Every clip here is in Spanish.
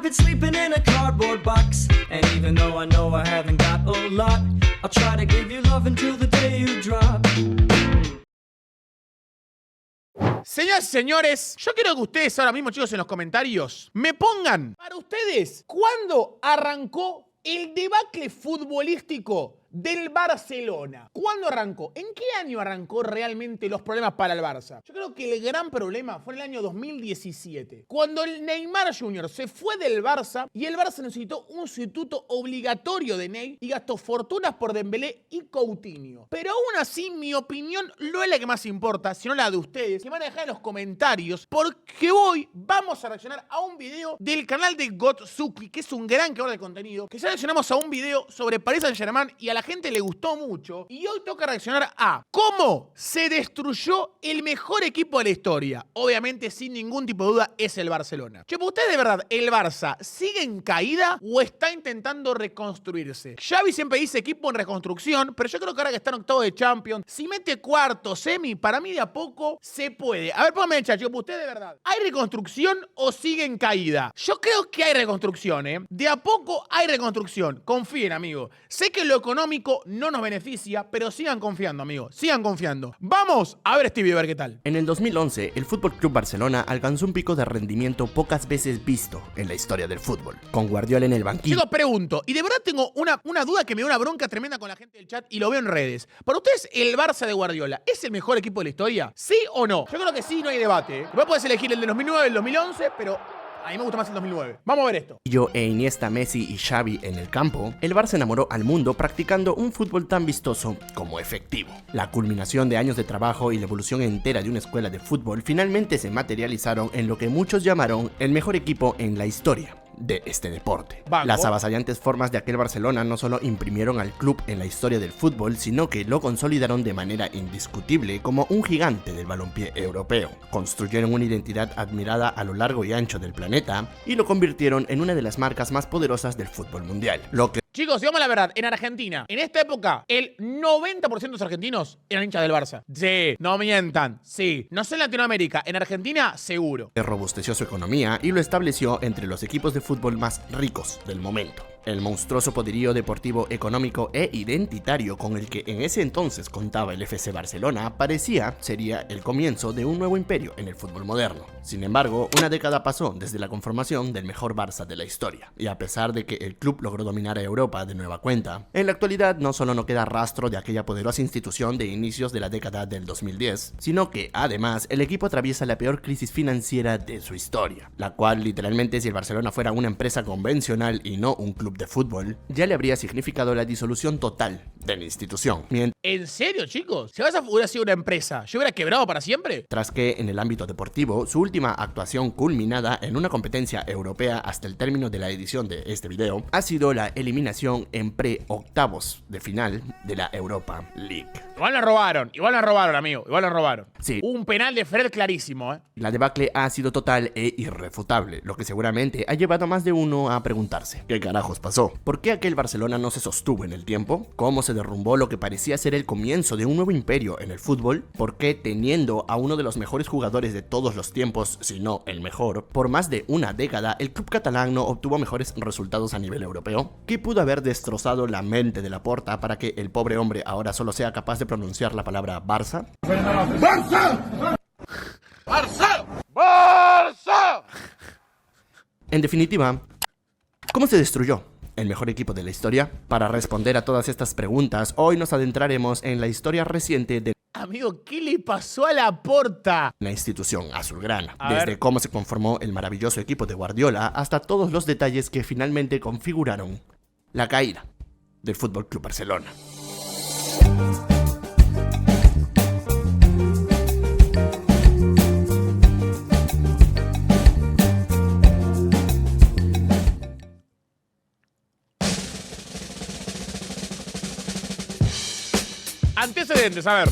I've been sleeping in a cardboard box, and even though I know I haven't got a lot, I'll try to give you love until the day you drop. Señoras y señores, yo quiero que ustedes ahora mismo, chicos, en los comentarios me pongan para ustedes cuándo arrancó el debacle futbolístico del Barcelona. ¿Cuándo arrancó? ¿En qué año arrancó realmente los problemas para el Barça? Yo creo que el gran problema fue en el año 2017, cuando el Neymar Jr. se fue del Barça y el Barça necesitó un sustituto obligatorio de Ney y gastó fortunas por Dembélé y Coutinho. Pero aún así, mi opinión no es la que más importa, sino la de ustedes, que van a dejar en los comentarios, porque hoy vamos a reaccionar a un video del canal de Gotsuki, que es un gran creador de contenido, que ya reaccionamos a un video sobre Paris Saint-Germain y a la gente le gustó mucho, y hoy toca reaccionar a cómo se destruyó el mejor equipo de la historia. Obviamente, sin ningún tipo de duda, es el Barcelona. Che, ¿ustedes de verdad, el Barça sigue en caída o está intentando reconstruirse? Xavi siempre dice equipo en reconstrucción, pero yo creo que ahora que está en octavo de Champions, si mete cuarto, semi, para mí de a poco se puede. A ver, pónganme en el chat, chicos, ¿ustedes de verdad hay reconstrucción o sigue en caída? Yo creo que hay reconstrucción, ¿eh? De a poco hay reconstrucción. Confíen, amigo. Sé que lo económico no nos beneficia, pero sigan confiando, amigos. Sigan confiando. Vamos a ver este video, a ver qué tal. En el 2011, el FC Barcelona alcanzó un pico de rendimiento pocas veces visto en la historia del fútbol, con Guardiola en el banquillo. Chicos, pregunto, y de verdad tengo una duda que me da una bronca tremenda con la gente del chat y lo veo en redes. ¿Para ustedes el Barça de Guardiola es el mejor equipo de la historia? ¿Sí o no? Yo creo que sí, no hay debate. Después puedes elegir el de 2009, el 2011, pero a mí me gusta más el 2009. Vamos a ver esto. E Iniesta, Messi y Xavi en el campo, el Barça enamoró al mundo practicando un fútbol tan vistoso como efectivo. La culminación de años de trabajo y la evolución entera de una escuela de fútbol finalmente se materializaron en lo que muchos llamaron el mejor equipo en la historia de este deporte. Banco. Las avasallantes formas de aquel Barcelona no solo imprimieron al club en la historia del fútbol, sino que lo consolidaron de manera indiscutible como un gigante del balompié europeo. Construyeron una identidad admirada a lo largo y ancho del planeta y lo convirtieron en una de las marcas más poderosas del fútbol mundial. Chicos, digamos la verdad, en Argentina, en esta época, el 90% de los argentinos eran hinchas del Barça. Sí, no mientan, sí. No sé en Latinoamérica, en Argentina, seguro. Robusteció su economía y lo estableció entre los equipos de fútbol más ricos del momento. El monstruoso poderío deportivo, económico e identitario con el que en ese entonces contaba el FC Barcelona sería el comienzo de un nuevo imperio en el fútbol moderno. Sin embargo, una década pasó desde la conformación del mejor Barça de la historia, y a pesar de que el club logró dominar a Europa de nueva cuenta, en la actualidad no solo no queda rastro de aquella poderosa institución de inicios de la década del 2010, sino que además el equipo atraviesa la peor crisis financiera de su historia, la cual literalmente, si el Barcelona fuera una empresa convencional y no un club de fútbol, ya le habría significado la disolución total de la institución. ¿En serio, chicos? Si Barça hubiera sido una empresa, ¿yo hubiera quebrado para siempre? Tras que en el ámbito deportivo, su última actuación culminada en una competencia europea hasta el término de la edición de este video, ha sido la eliminación en pre-octavos de final de la Europa League. Igual nos robaron, amigo, igual nos robaron. Sí. Un penal de Fred clarísimo, ¿eh? La debacle ha sido total e irrefutable, lo que seguramente ha llevado a más de uno a preguntarse: ¿qué carajos pasó? ¿Por qué aquel Barcelona no se sostuvo en el tiempo? ¿Cómo se derrumbó lo que parecía ser el comienzo de un nuevo imperio en el fútbol? ¿Por qué, teniendo a uno de los mejores jugadores de todos los tiempos, si no el mejor, por más de una década, el club catalán no obtuvo mejores resultados a nivel europeo? ¿Qué pudo haber destrozado la mente de Laporta para que el pobre hombre ahora solo sea capaz de pronunciar la palabra Barça? ¡Barça! ¡Barça! ¡Barça! En definitiva, ¿cómo se destruyó el mejor equipo de la historia? Para responder a todas estas preguntas, hoy nos adentraremos en la historia reciente de Amigo, ¿qué le pasó a Laporta? la institución azulgrana. Desde cómo se conformó el maravilloso equipo de Guardiola hasta todos los detalles que finalmente configuraron la caída del FC Barcelona. Antecedentes, a ver.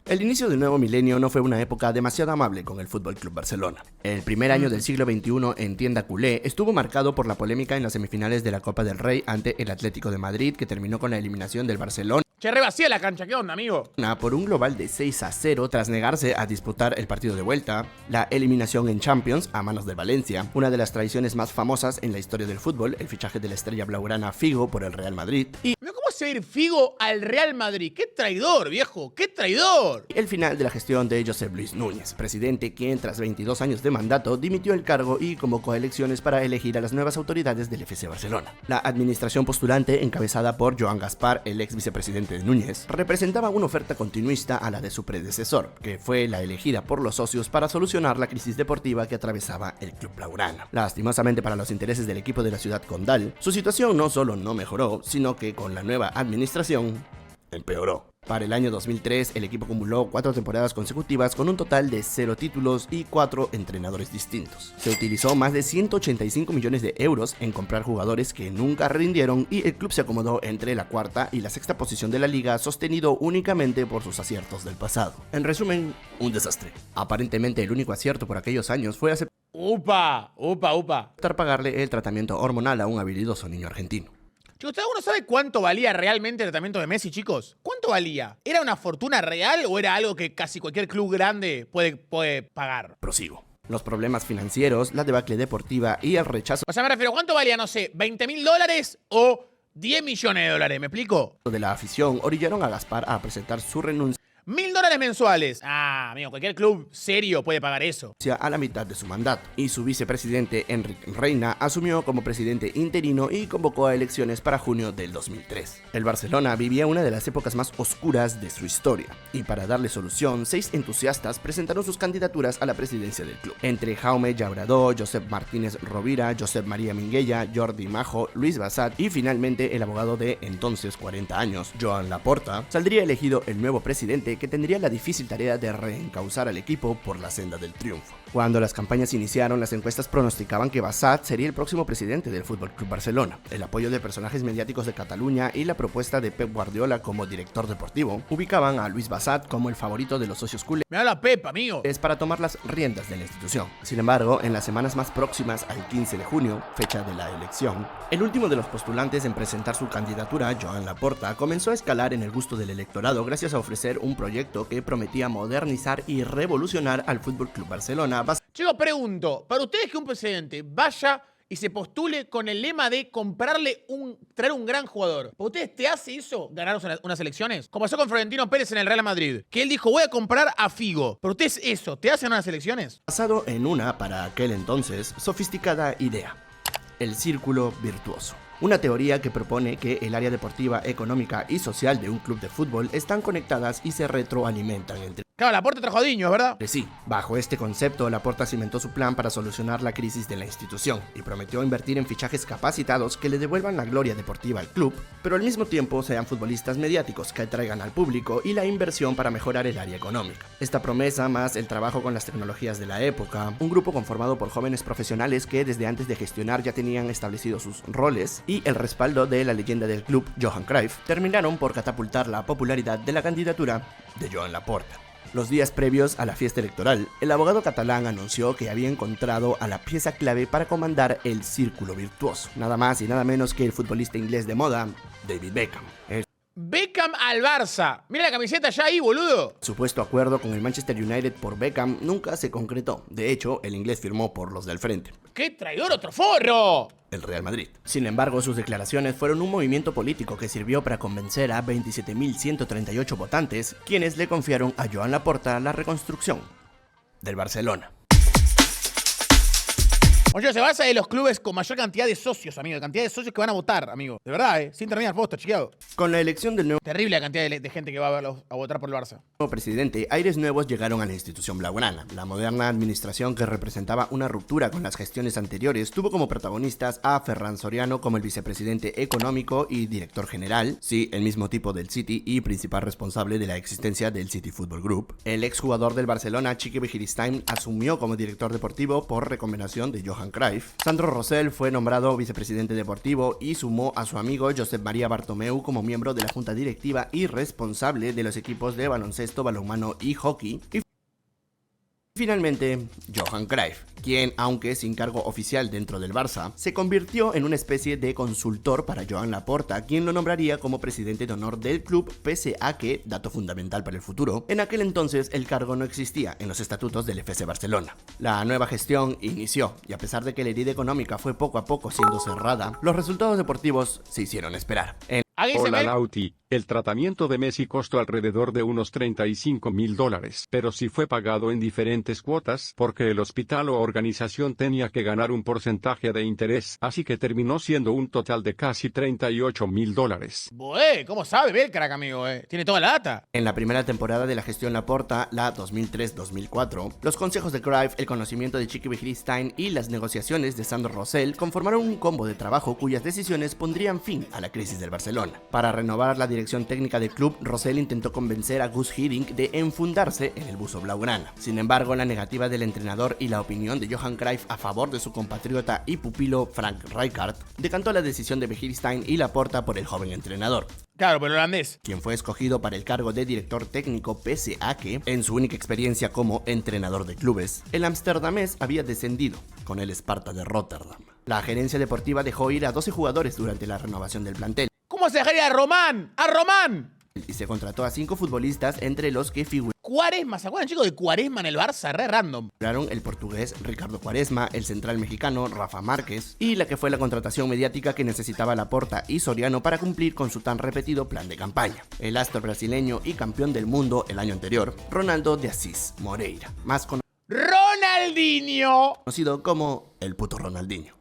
El inicio del nuevo milenio no fue una época demasiado amable con el FC Barcelona. El primer año del siglo XXI en tienda culé estuvo marcado por la polémica en las semifinales de la Copa del Rey ante el Atlético de Madrid, que terminó con la eliminación del Barcelona. Che, re vacía la cancha, ¿qué onda, amigo? Por un global de 6-0 tras negarse a disputar el partido de vuelta, la eliminación en Champions a manos del Valencia, una de las traiciones más famosas en la historia del fútbol, el fichaje de la estrella blaugrana Figo por el Real Madrid y ¿Cómo se va a ir Figo al Real Madrid? ¡Qué traidor, viejo! ¡Qué traidor! el final de la gestión de Josep Luis Núñez, presidente quien tras 22 años de mandato dimitió el cargo y convocó a elecciones para elegir a las nuevas autoridades del FC Barcelona. La administración postulante, encabezada por Joan Gaspar, el ex vicepresidente de Núñez, representaba una oferta continuista a la de su predecesor, que fue la elegida por los socios para solucionar la crisis deportiva que atravesaba el club blaugrana. Lastimosamente para los intereses del equipo de la ciudad condal, su situación no solo no mejoró, sino que con la nueva administración empeoró. Para el año 2003, el equipo acumuló 4 temporadas consecutivas con un total de 0 títulos y 4 entrenadores distintos. Se utilizó más de 185 millones de euros en comprar jugadores que nunca rindieron y el club se acomodó entre la cuarta y la sexta posición de la liga, sostenido únicamente por sus aciertos del pasado. En resumen, un desastre. Aparentemente el único acierto por aquellos años fue ¡Upa! pagarle el tratamiento hormonal a un habilidoso niño argentino. Chicos, ¿usted alguno sabe cuánto valía realmente el tratamiento de Messi, chicos? ¿Cuánto valía? ¿Era una fortuna real o era algo que casi cualquier club grande puede pagar? Prosigo. Los problemas financieros, la debacle deportiva y el rechazo O sea, me refiero, ¿cuánto valía, no sé, $20.000 o 10 millones de dólares? ¿Me explico? de la afición orillaron a Gaspar a presentar su renuncia $1.000 mensuales. Ah, amigo, cualquier club serio puede pagar eso. a la mitad de su mandato, y su vicepresidente Enrique Reina asumió como presidente interino y convocó a elecciones para junio del 2003. El Barcelona vivía una de las épocas más oscuras de su historia, y para darle solución, 6 entusiastas presentaron sus candidaturas a la presidencia del club. Entre Jaume Llauradó, Josep Martínez Rovira, Josep María Minguella, Jordi Majo, Luis Bassat y finalmente el abogado de entonces 40 años, Joan Laporta, saldría elegido el nuevo presidente que tendría la difícil tarea de reencauzar al equipo por la senda del triunfo. Cuando las campañas iniciaron, las encuestas pronosticaban que Bassat sería el próximo presidente del FC Barcelona. El apoyo de personajes mediáticos de Cataluña y la propuesta de Pep Guardiola como director deportivo ubicaban a Luis Bassat como el favorito de los socios culés Me da la pepa, amigo. para tomar las riendas de la institución. Sin embargo, en las semanas más próximas al 15 de junio, fecha de la elección, el último de los postulantes en presentar su candidatura, Joan Laporta, comenzó a escalar en el gusto del electorado gracias a ofrecer un proyecto que prometía modernizar y revolucionar al FC Barcelona. Chicos, pregunto, para ustedes que un presidente vaya y se postule con el lema de traer un gran jugador, ¿para ustedes te hace eso ganar unas elecciones? Como pasó con Florentino Pérez en el Real Madrid, que él dijo, voy a comprar a Figo. ¿Para ustedes eso te hacen unas elecciones? Basado en una, para aquel entonces, sofisticada idea: el círculo virtuoso. Una teoría que propone que el área deportiva, económica y social de un club de fútbol están conectadas y se retroalimentan entre Claro, Laporta trajo a Diño, ¿verdad? sí. Bajo este concepto, Laporta cimentó su plan para solucionar la crisis de la institución y prometió invertir en fichajes capacitados que le devuelvan la gloria deportiva al club, pero al mismo tiempo sean futbolistas mediáticos que atraigan al público y la inversión para mejorar el área económica. Esta promesa, más el trabajo con las tecnologías de la época, un grupo conformado por jóvenes profesionales que desde antes de gestionar ya tenían establecidos sus roles y el respaldo de la leyenda del club, Johan Cruyff, terminaron por catapultar la popularidad de la candidatura de Joan Laporta. Los días previos a la fiesta electoral, el abogado catalán anunció que había encontrado a la pieza clave para comandar el círculo virtuoso, nada más y nada menos que el futbolista inglés de moda, David Beckham. El Beckham al Barça. Mira la camiseta ya ahí, boludo. supuesto acuerdo con el Manchester United por Beckham nunca se concretó. De hecho, el inglés firmó por los del frente, ¡Qué traidor, otro forro! el Real Madrid. Sin embargo, sus declaraciones fueron un movimiento político que sirvió para convencer a 27.138 votantes, quienes le confiaron a Joan Laporta la reconstrucción del Barcelona. Oye, se basa en los clubes con mayor cantidad de socios, amigo. Cantidad de socios que van a votar, amigo. De verdad, sin terminar posta, chequeado. Con la elección del nuevo Terrible la cantidad de gente que va a votar por el Barça. presidente, aires nuevos llegaron a la institución blaugrana. La moderna administración, que representaba una ruptura con las gestiones anteriores, tuvo como protagonistas a Ferran Soriano como el vicepresidente económico y director general, sí, el mismo tipo del City y principal responsable de la existencia del City Football Group. El exjugador del Barcelona, Quique Begiristain, asumió como director deportivo por recomendación de Johan Cruyff. Sandro Rosell fue nombrado vicepresidente deportivo y sumó a su amigo Josep María Bartomeu como miembro de la junta directiva y responsable de los equipos de baloncesto, balonmano y hockey. Y Finalmente, Johan Cruyff, quien, aunque sin cargo oficial dentro del Barça, se convirtió en una especie de consultor para Joan Laporta, quien lo nombraría como presidente de honor del club, pese a que, dato fundamental para el futuro, en aquel entonces el cargo no existía en los estatutos del FC Barcelona. La nueva gestión inició, y a pesar de que la herida económica fue poco a poco siendo cerrada, los resultados deportivos se hicieron esperar. Hola Lauti, el tratamiento de Messi costó alrededor de unos $35.000, pero sí fue pagado en diferentes cuotas porque el hospital o organización tenía que ganar un porcentaje de interés, así que terminó siendo un total de casi $38.000. Bueh, ¿cómo sabe? Ve el crack, amigo, tiene toda la data. En la primera temporada de la gestión Laporta, la 2003-2004, los consejos de Cruyff, el conocimiento de Chiqui Begiristain y las negociaciones de Sandro Rosell conformaron un combo de trabajo cuyas decisiones pondrían fin a la crisis del Barcelona. Para renovar la dirección técnica del club, Rosell intentó convencer a Guus Hiddink de enfundarse en el buzo blaugrana. Sin embargo, la negativa del entrenador y la opinión de Johan Cruyff a favor de su compatriota y pupilo Frank Rijkaard decantó la decisión de Begiristain y Laporta por el joven entrenador. Claro, pero el holandés, Quien fue escogido para el cargo de director técnico pese a que, en su única experiencia como entrenador de clubes, el amsterdamés había descendido con el Sparta de Rotterdam. La gerencia deportiva dejó ir a 12 jugadores durante la renovación del plantel. ¿cómo se dejaría a Román? ¡A Román! Y se contrató a 5 futbolistas, entre los que Cuaresma, ¿se acuerdan, chicos, de Cuaresma en el Barça? Re random. figuraron el portugués Ricardo Quaresma, el central mexicano Rafa Márquez y la que fue la contratación mediática que necesitaba Laporta y Soriano para cumplir con su tan repetido plan de campaña. El astro brasileño y campeón del mundo el año anterior, Ronaldo de Assis Moreira, más ¡Ronaldinho! conocido como el puto Ronaldinho.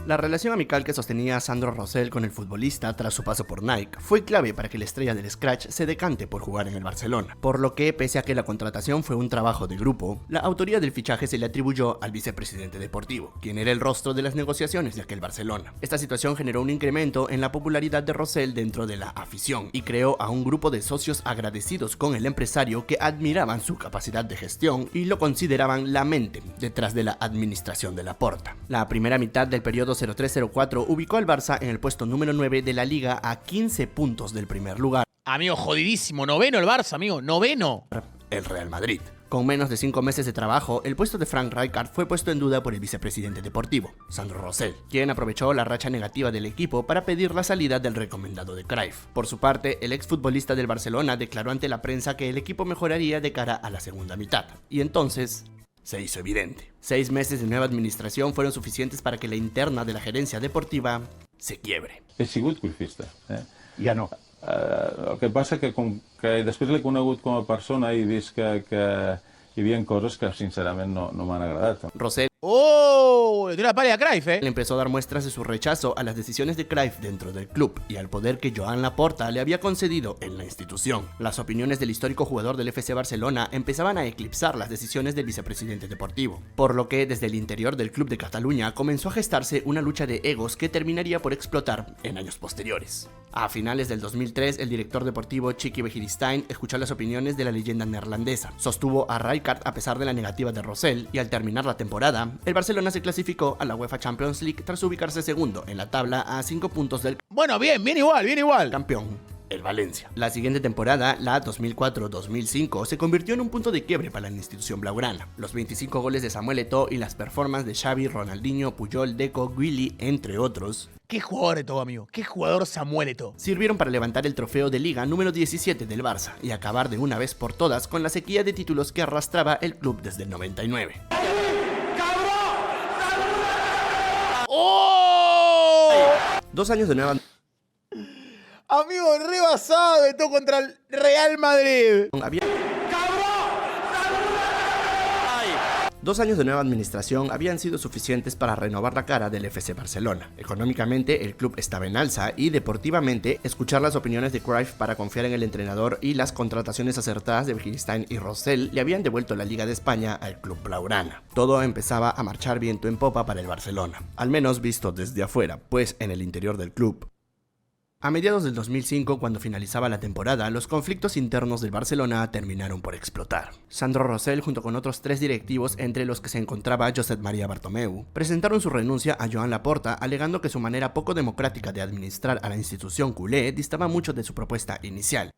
La relación amical que sostenía Sandro Rosell con el futbolista tras su paso por Nike fue clave para que la estrella del Scratch se decante por jugar en el Barcelona, por lo que, pese a que la contratación fue un trabajo de grupo, la autoría del fichaje se le atribuyó al vicepresidente deportivo, quien era el rostro de las negociaciones de aquel Barcelona. Esta situación generó un incremento en la popularidad de Rosell dentro de la afición y creó a un grupo de socios agradecidos con el empresario que admiraban su capacidad de gestión y lo consideraban la mente detrás de la administración de Laporta. La primera mitad del periodo 03-04 ubicó al Barça en el puesto número 9 de la liga a 15 puntos del primer lugar. Amigo, jodidísimo. Noveno el Barça, amigo. Noveno. El Real Madrid. Con menos de 5 meses de trabajo, el puesto de Frank Rijkaard fue puesto en duda por el vicepresidente deportivo, Sandro Rosell, quien aprovechó la racha negativa del equipo para pedir la salida del recomendado de Cruyff. Por su parte, el exfutbolista del Barcelona declaró ante la prensa que el equipo mejoraría de cara a la segunda mitad. Y entonces se hizo evidente. 6 meses de nueva administración fueron suficientes para que la interna de la gerencia deportiva se quiebre. He sigut golfista. Ja no. El que passa que després l'he conegut com a persona i he vist que hi havia coses que sincerament no m'han agradat. Rosell ¡Oh! Le tiró la pálida a Cruyff, le empezó a dar muestras de su rechazo a las decisiones de Cruyff dentro del club y al poder que Joan Laporta le había concedido en la institución. Las opiniones del histórico jugador del FC Barcelona empezaban a eclipsar las decisiones del vicepresidente deportivo, por lo que desde el interior del club de Cataluña comenzó a gestarse una lucha de egos que terminaría por explotar en años posteriores. A finales del 2003, el director deportivo Chiqui Begiristain escuchó las opiniones de la leyenda neerlandesa, sostuvo a Rijkaard a pesar de la negativa de Rosell y al terminar la temporada, el Barcelona se clasificó a la UEFA Champions League tras ubicarse segundo en la tabla a 5 puntos del Bueno, bien igual. campeón, el Valencia. La siguiente temporada, la 2004-2005, se convirtió en un punto de quiebre para la institución blaugrana. Los 25 goles de Samuel Eto'o y las performances de Xavi, Ronaldinho, Puyol, Deco, Willy, entre otros, Qué jugador Eto'o, amigo. Qué jugador Samuel Eto'o. sirvieron para levantar el trofeo de liga número 17 del Barça y acabar de una vez por todas con la sequía de títulos que arrastraba el club desde el 99. ¡Oh! 2 años de nueva Amigo, rebasado Eto'o contra el Real Madrid. Dos años de nueva administración habían sido suficientes para renovar la cara del FC Barcelona. Económicamente, el club estaba en alza y deportivamente, escuchar las opiniones de Cruyff para confiar en el entrenador y las contrataciones acertadas de Begiristain y Rosell le habían devuelto la Liga de España al club blaugrana. Todo empezaba a marchar viento en popa para el Barcelona, al menos visto desde afuera, pues en el interior del club A mediados del 2005, cuando finalizaba la temporada, los conflictos internos del Barcelona terminaron por explotar. Sandro Rosell, junto con otros 3 directivos, entre los que se encontraba Josep Maria Bartomeu, presentaron su renuncia a Joan Laporta, alegando que su manera poco democrática de administrar a la institución culé distaba mucho de su propuesta inicial.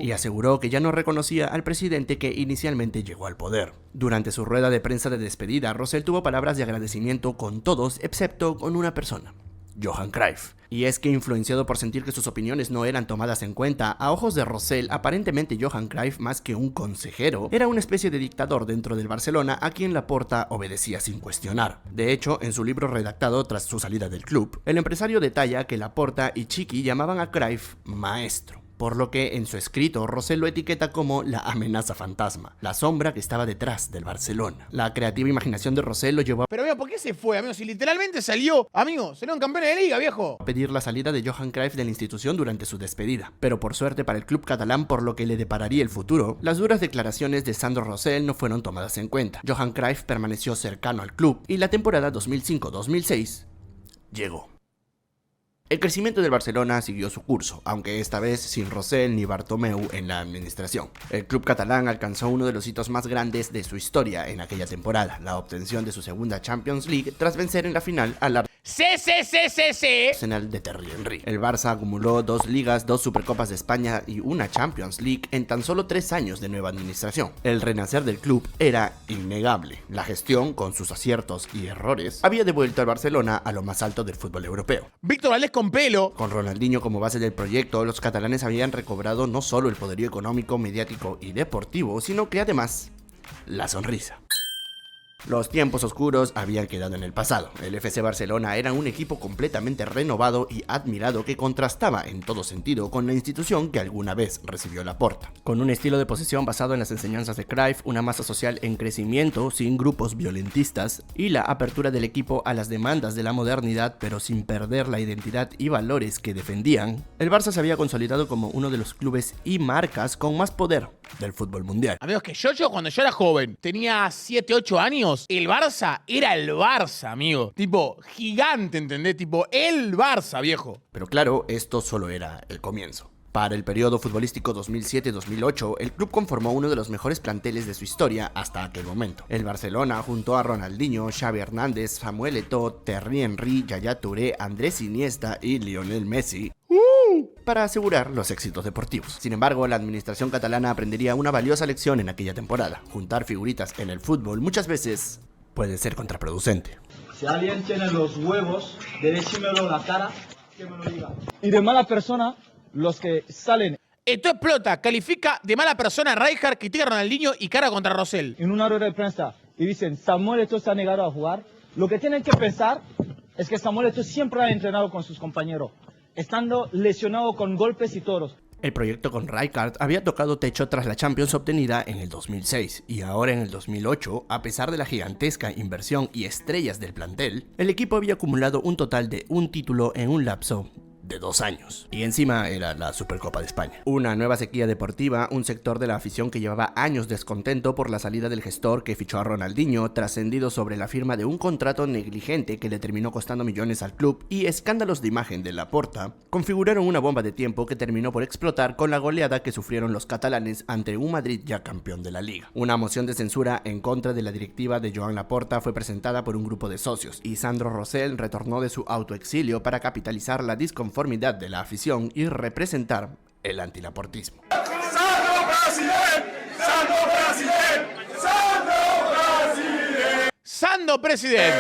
Y aseguró que ya no reconocía al presidente que inicialmente llegó al poder. Durante su rueda de prensa de despedida, Rosell tuvo palabras de agradecimiento con todos, excepto con una persona: Johan Cruyff. Y es que, influenciado por sentir que sus opiniones no eran tomadas en cuenta, a ojos de Rosell, aparentemente Johan Cruyff, más que un consejero, era una especie de dictador dentro del Barcelona a quien Laporta obedecía sin cuestionar. De hecho, en su libro redactado tras su salida del club, el empresario detalla que Laporta y Chiqui llamaban a Cruyff maestro, por lo que en su escrito Rosell lo etiqueta como la amenaza fantasma, la sombra que estaba detrás del Barcelona. La creativa imaginación de Rosell lo llevó Pero amigo, ¿por qué se fue, amigo? Si literalmente salió, amigo, salieron campeones de liga, viejo. a pedir la salida de Johan Cruyff de la institución durante su despedida. Pero por suerte para el club catalán, por lo que le depararía el futuro, las duras declaraciones de Sandro Rosell no fueron tomadas en cuenta. Johan Cruyff permaneció cercano al club y la temporada 2005-2006 llegó. El crecimiento del Barcelona siguió su curso, aunque esta vez sin Rosell ni Bartomeu en la administración. El club catalán alcanzó uno de los hitos más grandes de su historia en aquella temporada, la obtención de su segunda Champions League tras vencer en la final al Sí. Arsenal de Thierry Henry. El Barça acumuló 2 ligas, 2 Supercopas de España y una Champions League en tan solo 3 años de nueva administración. El renacer del club era innegable. La gestión, con sus aciertos y errores, había devuelto al Barcelona a lo más alto del fútbol europeo. Víctor Valdés con pelo. Con Ronaldinho como base del proyecto, los catalanes habían recobrado no solo el poderío económico, mediático y deportivo, sino que además la sonrisa. Los tiempos oscuros habían quedado en el pasado. El FC Barcelona era un equipo completamente renovado y admirado que contrastaba en todo sentido con la institución que alguna vez recibió Laporta. Con un estilo de posesión basado en las enseñanzas de Cruyff, una masa social en crecimiento, sin grupos violentistas, y la apertura del equipo a las demandas de la modernidad, pero sin perder la identidad y valores que defendían, el Barça se había consolidado como uno de los clubes y marcas con más poder del fútbol mundial. Amigos, que yo cuando yo era joven, tenía 7, 8 años, el Barça era el Barça, amigo. Tipo, gigante, ¿entendés? Tipo, el Barça, viejo. Pero claro, esto solo era el comienzo. Para el periodo futbolístico 2007-2008, el club conformó uno de los mejores planteles de su historia hasta aquel momento. El Barcelona, junto a Ronaldinho, Xavi Hernández, Samuel Eto'o, Thierry Henry, Yaya Touré, Andrés Iniesta y Lionel Messi, para asegurar los éxitos deportivos. Sin embargo, la administración catalana aprendería una valiosa lección en aquella temporada. Juntar figuritas en el fútbol muchas veces puede ser contraproducente. Si alguien tiene los huevos de decírmelo en la cara, que me lo diga. Y de mala persona, los que salen Esto explota, califica de mala persona a Rijkaard, critica a Ronaldinho y cara contra Rosell. en una rueda de prensa y dicen Samuel Eto'o se ha negado a jugar, lo que tienen que pensar es que Samuel Eto'o siempre ha entrenado con sus compañeros, estando lesionado con golpes y toros. El proyecto con Rijkaard había tocado techo tras la Champions obtenida en el 2006 y ahora en el 2008, a pesar de la gigantesca inversión y estrellas del plantel, el equipo había acumulado un total de un título en un lapso de 2 años. Y encima era la Supercopa de España. Una nueva sequía deportiva, un sector de la afición que llevaba años descontento por la salida del gestor que fichó a Ronaldinho, trascendido sobre la firma de un contrato negligente que le terminó costando millones al club, y escándalos de imagen de Laporta, configuraron una bomba de tiempo que terminó por explotar con la goleada que sufrieron los catalanes ante un Madrid ya campeón de la liga. Una moción de censura en contra de la directiva de Joan Laporta fue presentada por un grupo de socios, y Sandro Rosell retornó de su autoexilio para capitalizar la disconformidad de la afición y representar el antilaportismo. ¡Sando presidente!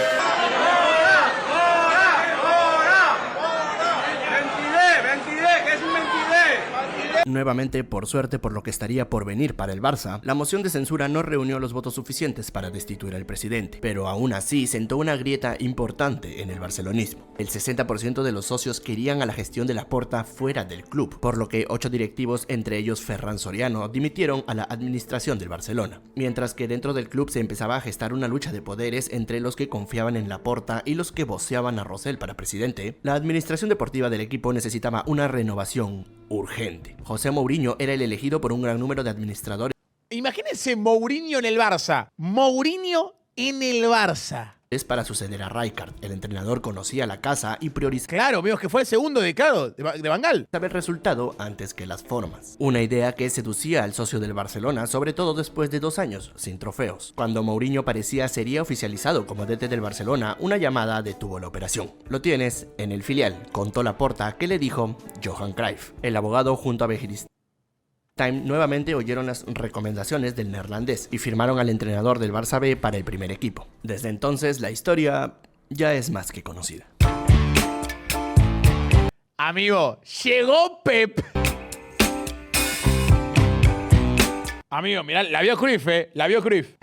Nuevamente, por suerte por lo que estaría por venir para el Barça, la moción de censura no reunió los votos suficientes para destituir al presidente, pero aún así sentó una grieta importante en el barcelonismo. El 60% de los socios querían a la gestión de Laporta fuera del club, por lo que 8 directivos, entre ellos Ferran Soriano, dimitieron a la administración del Barcelona, mientras que dentro del club se empezaba a gestar una lucha de poderes entre los que confiaban en Laporta y los que voceaban a Rosell para presidente. La administración deportiva del equipo necesitaba una renovación urgente. José Mourinho era el elegido por un gran número de administradores. Imagínense Mourinho en el Barça. Mourinho en el Barça. Es para suceder a Rijkaard. El entrenador conocía la casa y priorizaba Claro, amigos, que fue el segundo decado de Van Gaal. el resultado antes que las formas. Una idea que seducía al socio del Barcelona, sobre todo después de 2 años sin trofeos. Cuando Mourinho parecía sería oficializado como DT del Barcelona, una llamada detuvo la operación. Lo tienes en el filial, contó Laporta, que le dijo Johan Cruyff. El abogado junto a Begiristain nuevamente oyeron las recomendaciones del neerlandés y firmaron al entrenador del Barça B para el primer equipo. Desde entonces la historia ya es más que conocida. Amigo, llegó Pep. Amigo, mirá, la vio Cruyff, la vio Cruyff.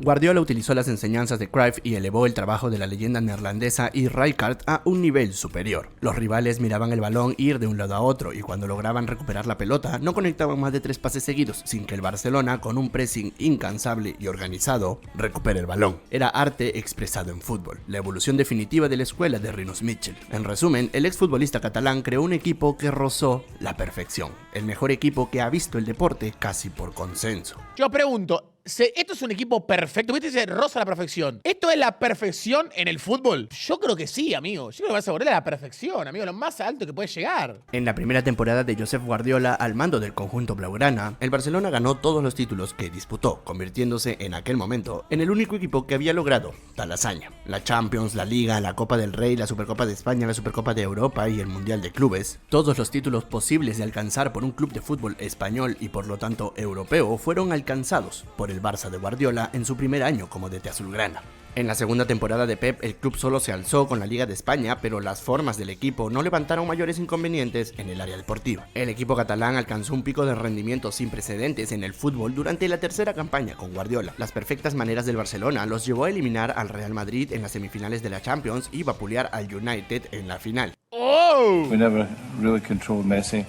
Guardiola utilizó las enseñanzas de Cruyff y elevó el trabajo de la leyenda neerlandesa y Rijkaard a un nivel superior. Los rivales miraban el balón ir de un lado a otro y cuando lograban recuperar la pelota no conectaban más de 3 pases seguidos sin que el Barcelona, con un pressing incansable y organizado, recupere el balón. Era arte expresado en fútbol, la evolución definitiva de la escuela de Rinus Michel. En resumen, el exfutbolista catalán creó un equipo que rozó la perfección, el mejor equipo que ha visto el deporte casi por consenso. Yo pregunto, ¿esto es un equipo perfecto? ¿Viste? Dice rosa a la perfección. ¿Esto es la perfección en el fútbol? Yo creo que sí, amigo. Yo creo que vas a volver a la perfección, amigo. Lo más alto que puede llegar. En la primera temporada de Josep Guardiola al mando del conjunto blaugrana, el Barcelona ganó todos los títulos que disputó, convirtiéndose en aquel momento en el único equipo que había logrado tal hazaña. La Champions, la Liga, la Copa del Rey, la Supercopa de España, la Supercopa de Europa y el Mundial de Clubes, todos los títulos posibles de alcanzar por un club de fútbol español y por lo tanto europeo fueron alcanzados por el Barça de Guardiola en su primer año como DT azulgrana. En la segunda temporada de Pep, el club solo se alzó con la Liga de España, pero las formas del equipo no levantaron mayores inconvenientes en el área deportiva. El equipo catalán alcanzó un pico de rendimiento sin precedentes en el fútbol durante la tercera campaña con Guardiola. Las perfectas maneras del Barcelona los llevó a eliminar al Real Madrid en las semifinales de la Champions y vapulear al United en la final. ¡Oh! We never really controlled Messi,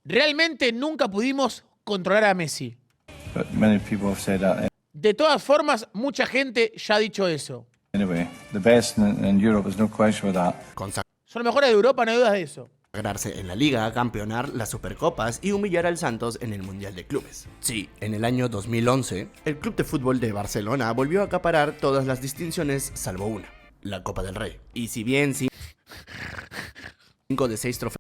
Realmente nunca pudimos controlar a Messi. but many people have said that. De todas formas, mucha gente ya ha dicho eso. Anyway, the best in Europe, there's no question about that. Son los mejores de Europa, no hay dudas de eso. Consagrarse en la Liga, campeonar las Supercopas y humillar al Santos en el Mundial de Clubes. Sí, en el año 2011, el Club de Fútbol de Barcelona volvió a acaparar todas las distinciones salvo una, la Copa del Rey. Y si bien 5 de 6 trofeos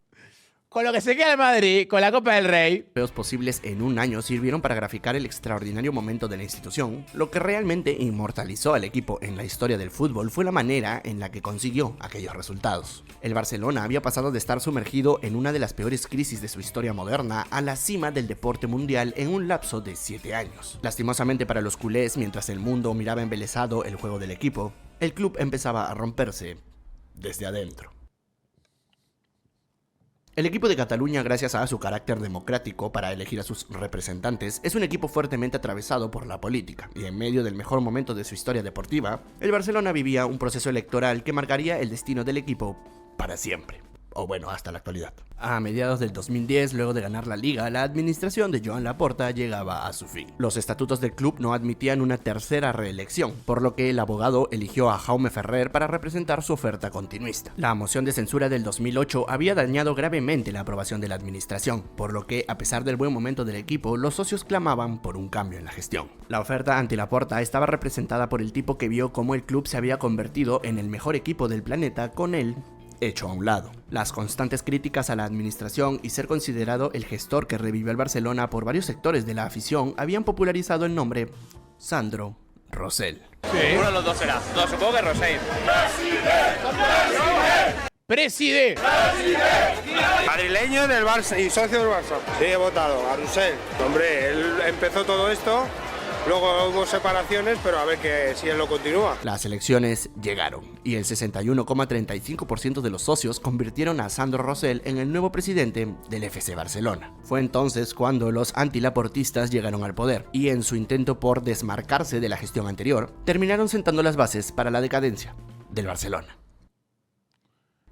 Con lo que se queda el Madrid, con la Copa del Rey. posibles en un año sirvieron para graficar el extraordinario momento de la institución, lo que realmente inmortalizó al equipo en la historia del fútbol fue la manera en la que consiguió aquellos resultados. El Barcelona había pasado de estar sumergido en una de las peores crisis de su historia moderna a la cima del deporte mundial en un lapso de 7 años. Lastimosamente para los culés, mientras el mundo miraba embelesado el juego del equipo, el club empezaba a romperse desde adentro. El equipo de Cataluña, gracias a su carácter democrático para elegir a sus representantes, es un equipo fuertemente atravesado por la política, y en medio del mejor momento de su historia deportiva, el Barcelona vivía un proceso electoral que marcaría el destino del equipo para siempre. O bueno, hasta la actualidad. A mediados del 2010, luego de ganar la Liga, la administración de Joan Laporta llegaba a su fin. Los estatutos del club no admitían una tercera reelección, por lo que el abogado eligió a Jaume Ferrer para representar su oferta continuista. La moción de censura del 2008 había dañado gravemente la aprobación de la administración, por lo que, a pesar del buen momento del equipo, los socios clamaban por un cambio en la gestión. La oferta ante Laporta estaba representada por el tipo que vio cómo el club se había convertido en el mejor equipo del planeta con él hecho a un lado. Las constantes críticas a la administración y ser considerado el gestor que revivió el Barcelona por varios sectores de la afición habían popularizado el nombre Sandro Rosell. Uno de los dos será. No, supongo que Rosell. ¡Preside! Madrileño del Barça y socio del Barça. Sí, he votado a Rosell. Hombre, él empezó todo esto, luego hubo separaciones, pero a ver que si él lo continúa. Las elecciones llegaron y el 61,35% de los socios convirtieron a Sandro Rosell en el nuevo presidente del FC Barcelona. Fue entonces cuando los antilaportistas llegaron al poder y en su intento por desmarcarse de la gestión anterior, terminaron sentando las bases para la decadencia del Barcelona.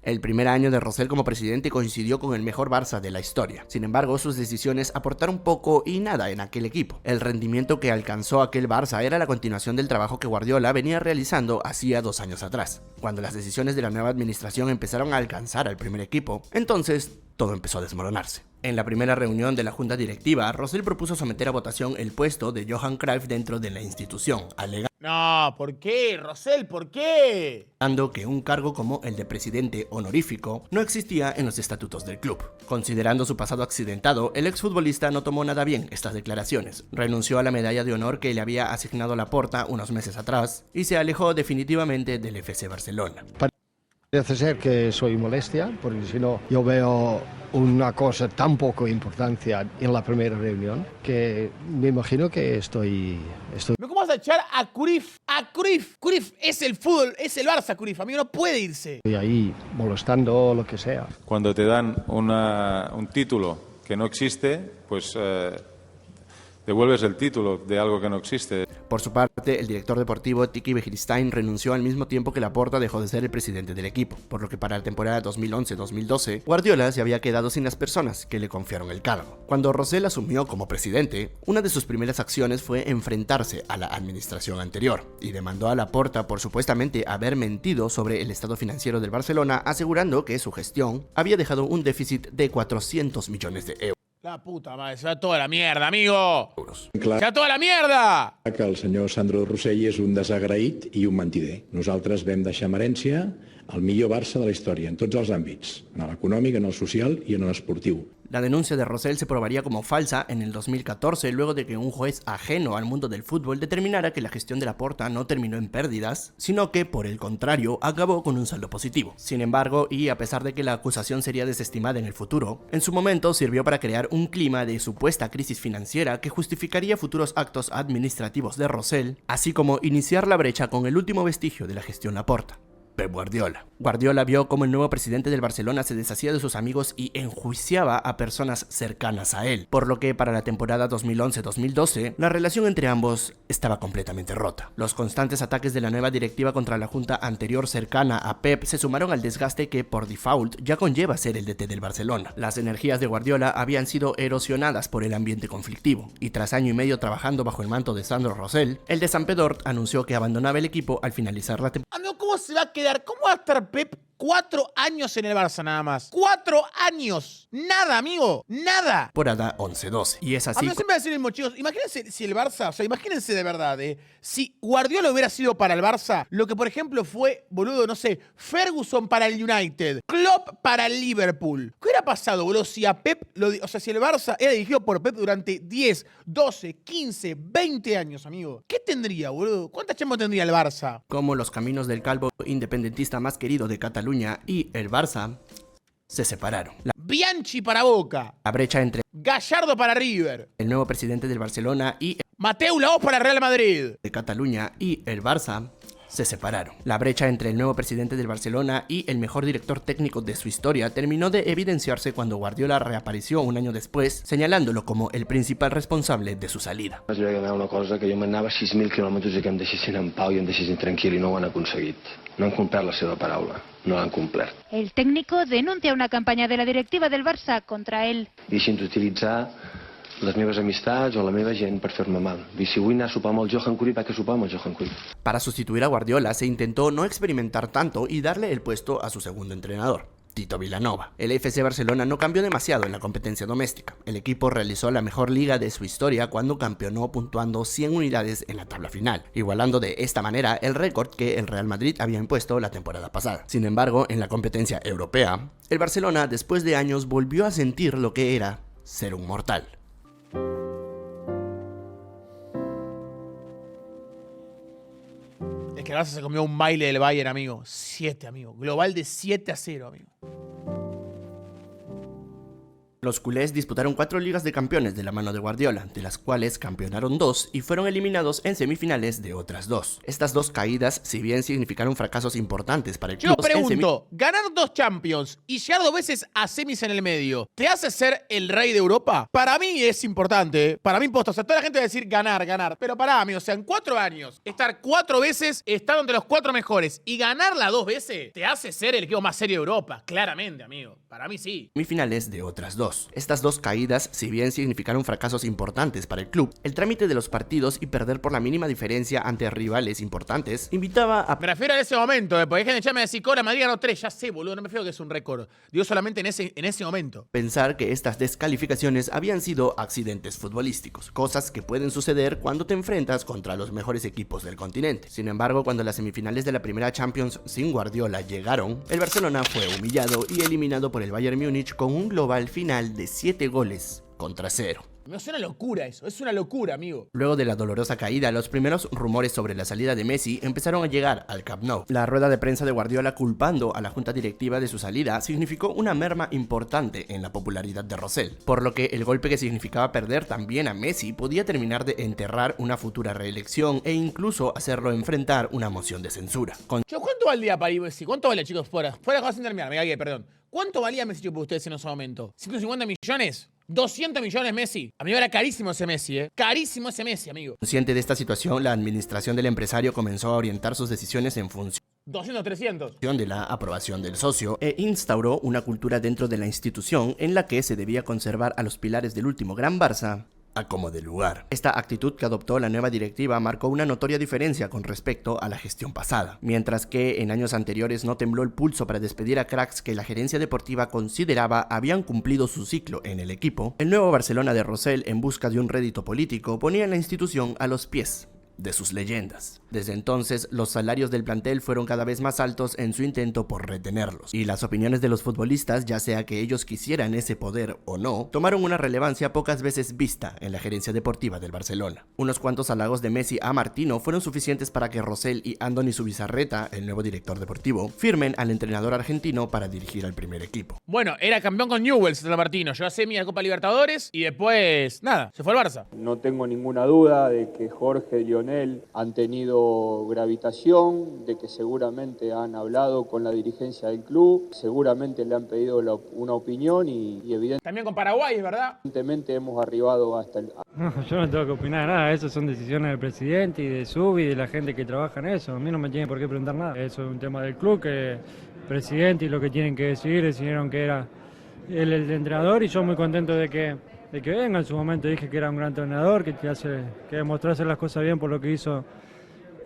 El primer año de Rosell como presidente coincidió con el mejor Barça de la historia. Sin embargo, sus decisiones aportaron poco y nada en aquel equipo. El rendimiento que alcanzó aquel Barça era la continuación del trabajo que Guardiola venía realizando hacía 2 años atrás. Cuando las decisiones de la nueva administración empezaron a alcanzar al primer equipo, entonces todo empezó a desmoronarse. En la primera reunión de la junta directiva, Rosell propuso someter a votación el puesto de Johan Cruyff dentro de la institución, No, ¿por qué, Rosell? ¿Por qué? alegando que un cargo como el de presidente honorífico no existía en los estatutos del club. Considerando su pasado accidentado, el exfutbolista no tomó nada bien estas declaraciones, renunció a la medalla de honor que le había asignado Laporta unos meses atrás y se alejó definitivamente del FC Barcelona. Parece ser que soy molestia, porque si no, yo veo una cosa tan poco importancia en la primera reunión que me imagino que estoy... ¿Cómo vas a echar a Cruyff? A Cruyff. Cruyff es el fútbol, es el Barça, Cruyff. Amigo, no puede irse. ahí molestando, lo que sea. Cuando te dan un título que no existe, pues devuelves el título de algo que no existe. Por su parte, el director deportivo Tiki Begiristain renunció al mismo tiempo que Laporta dejó de ser el presidente del equipo, por lo que para la temporada 2011-2012, Guardiola se había quedado sin las personas que le confiaron el cargo. Cuando Rosell asumió como presidente, una de sus primeras acciones fue enfrentarse a la administración anterior y demandó a Laporta por supuestamente haber mentido sobre el estado financiero del Barcelona, asegurando que su gestión había dejado un déficit de 400 millones de euros. La puta madre, se va toda la mierda, amigo. ¡Se va toda la mierda! Que el senyor Sandro Rosell és un desagraït i un mentider. Nosaltres vam deixar en herència el millor Barça de la història, en tots els àmbits, en l'econòmic, en el social i en l'esportiu. La denuncia de Rosell se probaría como falsa en el 2014 luego de que un juez ajeno al mundo del fútbol determinara que la gestión de Laporta no terminó en pérdidas, sino que, por el contrario, acabó con un saldo positivo. Sin embargo, y a pesar de que la acusación sería desestimada en el futuro, en su momento sirvió para crear un clima de supuesta crisis financiera que justificaría futuros actos administrativos de Rosell, así como iniciar la brecha con el último vestigio de la gestión Laporta: Pep Guardiola. Guardiola vio cómo el nuevo presidente del Barcelona se deshacía de sus amigos y enjuiciaba a personas cercanas a él, por lo que para la temporada 2011-2012 la relación entre ambos estaba completamente rota. Los constantes ataques de la nueva directiva contra la junta anterior cercana a Pep se sumaron al desgaste que por default ya conlleva ser el DT del Barcelona. Las energías de Guardiola habían sido erosionadas por el ambiente conflictivo, y tras año y medio trabajando bajo el manto de Sandro Rosell, el de San Pedort anunció que abandonaba el equipo al finalizar la temporada. Amigo, ¿cómo se va a quedar? ¿Cómo va a estar Pep 4 años en el Barça nada más? 4 años. Nada, amigo. Nada. Temporada 11-12. Y es así. A mí siempre me va a decir el mismo, chicos. Imagínense si el Barça, o sea, imagínense de verdad, si Guardiola hubiera sido para el Barça lo que, por ejemplo, fue, boludo, no sé, Ferguson para el United, Klopp para el Liverpool. ¿Qué hubiera pasado, boludo, si a Pep, o sea, si el Barça era dirigido por Pep durante 10, 12, 15, 20 años, amigo? ¿Qué tendría, boludo? ¿Cuántas Champions tendría el Barça? Como los caminos del calvo independentista más querido de Cataluña y el Barça se separaron. Bianchi para Boca. La brecha entre Gallardo para River. el nuevo presidente del Barcelona y Mateu Laoz para Real Madrid. de Cataluña y el Barça se separaron. La brecha entre el nuevo presidente del Barcelona y el mejor director técnico de su historia terminó de evidenciarse cuando Guardiola reapareció un año después, señalándolo como el principal responsable de su salida. Vaig veure una cosa, que jo m'anava 6.000 quilòmetres i que em deixessin en pau i em deixessin tranquil, i no ho han aconseguit. No han complert la seva paraula, no l'han complert. El técnico denuncia una campaña de la directiva del Barça contra él. Deixin d'utilitzar les meves amistats o la meva gent per fer-me mal. I si vull anar a sopar amb el Johan Cruyff, vaig a sopar amb el Johan Cruyff. Para sustituir a Guardiola se intentó no experimentar tanto y darle el puesto a su segundo entrenador, Tito Vilanova. El FC Barcelona no cambió demasiado en la competencia doméstica. El equipo realizó la mejor liga de su historia cuando campeonó puntuando 100 unidades en la tabla final, igualando de esta manera el récord que el Real Madrid había impuesto la temporada pasada. Sin embargo, en la competencia europea, el Barcelona después de años volvió a sentir lo que era ser un mortal. Es que el Barça se comió un baile del Bayern, amigo. 7, amigo. Global de 7-0, amigo. Los culés disputaron 4 ligas de campeones de la mano de Guardiola, de las cuales campeonaron 2 y fueron eliminados en semifinales de otras 2. Estas 2 caídas, si bien significaron fracasos importantes para el club, yo pregunto, ganar 2 Champions y llegar 2 veces a semis en el medio, ¿te hace ser el rey de Europa? Para mí es importante, para mí imposto. O sea, toda la gente va a decir ganar, ganar. Pero pará, amigo, o sea, en 4 años, estar 4 veces, estar entre los 4 mejores y ganarla 2 veces, te hace ser el equipo más serio de Europa. Claramente, amigo. Para mí sí. Semifinales de otras 2. 2022. Estas dos caídas, si bien significaron fracasos importantes para el club, el trámite de los partidos y perder por la mínima diferencia ante rivales importantes invitaba a... Me refiero a ese momento, porque dejen de echarme a decir Cora, Madrid ganó 3, ya sé, boludo, no me fío que es un récord. Digo solamente en ese momento. Pensar que estas descalificaciones habían sido accidentes futbolísticos, cosas que pueden suceder cuando te enfrentas contra los mejores equipos del continente. Sin embargo, cuando las semifinales de la primera Champions sin Guardiola llegaron, el Barcelona fue humillado y eliminado por el Bayern Múnich con un global final de 7-0. Es una locura eso, es una locura, amigo. Luego de la dolorosa caída, los primeros rumores sobre la salida de Messi empezaron a llegar al Camp Nou. La rueda de prensa de Guardiola culpando a la junta directiva de su salida significó una merma importante en la popularidad de Rosell, por lo que el golpe que significaba perder también a Messi podía terminar de enterrar una futura reelección e incluso hacerlo enfrentar una moción de censura. ¿Cuánto valía para Messi? ¿Cuánto vale, chicos? Fuera sin terminar, me cagué, perdón. ¿Cuánto valía Messi para ustedes en ese momento? ¿150 millones? ¿200 millones Messi? Amigo, era carísimo ese Messi, Carísimo ese Messi, amigo. Consciente de esta situación, la administración del empresario comenzó a orientar sus decisiones en función 200, 300. De la aprobación del socio e instauró una cultura dentro de la institución en la que se debía conservar a los pilares del último gran Barça a como de lugar. Esta actitud que adoptó la nueva directiva marcó una notoria diferencia con respecto a la gestión pasada. Mientras que en años anteriores no tembló el pulso para despedir a cracks que la gerencia deportiva consideraba habían cumplido su ciclo en el equipo, el nuevo Barcelona de Rosell, en busca de un rédito político, ponía la institución a los pies de sus leyendas. Desde entonces, los salarios del plantel fueron cada vez más altos en su intento por retenerlos, y las opiniones de los futbolistas, ya sea que ellos quisieran ese poder o no, tomaron una relevancia pocas veces vista en la gerencia deportiva del Barcelona. Unos cuantos halagos de Messi a Martino fueron suficientes para que Rosell y Andoni Zubizarreta, el nuevo director deportivo, firmen al entrenador argentino para dirigir al primer equipo. Bueno, era campeón con Newell's de Martino, llegó a semi a Copa Libertadores y después, nada, se fue al Barça. No tengo ninguna duda de que Jorge y Lionel han tenido gravitación, de que seguramente han hablado con la dirigencia del club, seguramente le han pedido una opinión y evidentemente... También con Paraguay, ¿verdad? Evidentemente hemos arribado hasta el... No, yo no tengo que opinar nada, eso son decisiones del presidente y de Subi y de la gente que trabaja en eso. A mí no me tiene por qué preguntar nada. Eso es un tema del club, que el presidente y lo que tienen que decidir decidieron que era él el entrenador, y yo muy contento de que venga. En su momento dije que era un gran entrenador, que demostró hacer las cosas bien por lo que hizo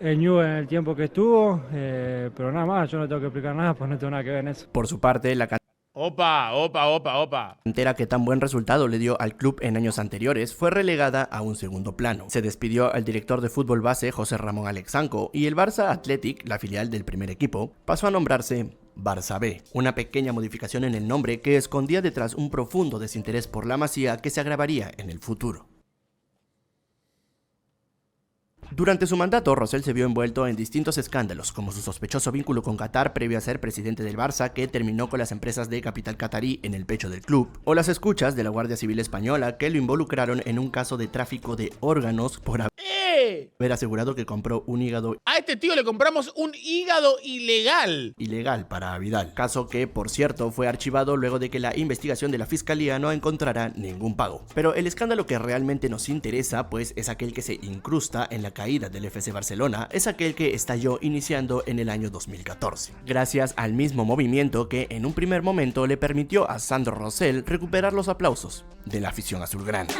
el Newell's en el tiempo que estuvo, pero nada más, yo no tengo que explicar nada, pues no tengo nada que ver en eso. Por su parte, la Opa. Entera que tan buen resultado le dio al club en años anteriores fue relegada a un segundo plano. Se despidió al director de fútbol base José Ramón Alexanco y el Barça Athletic, la filial del primer equipo, pasó a nombrarse Barça B, una pequeña modificación en el nombre que escondía detrás un profundo desinterés por la Masía que se agravaría en el futuro. Durante su mandato, Rosell se vio envuelto en distintos escándalos, como su sospechoso vínculo con Qatar previo a ser presidente del Barça, que terminó con las empresas de capital catarí en el pecho del club, o las escuchas de la Guardia Civil Española que lo involucraron en un caso de tráfico de órganos por haber asegurado que compró un hígado. A este tío le compramos un hígado ilegal Para Vidal. Caso que, por cierto, fue archivado luego de que la investigación de la fiscalía no encontrara ningún pago. Pero el escándalo que realmente nos interesa, pues, es aquel que se incrusta en la caída del FC Barcelona, es aquel que estalló iniciando en el año 2014. Gracias al mismo movimiento que en un primer momento le permitió a Sandro Rosell recuperar los aplausos de la afición azulgrana.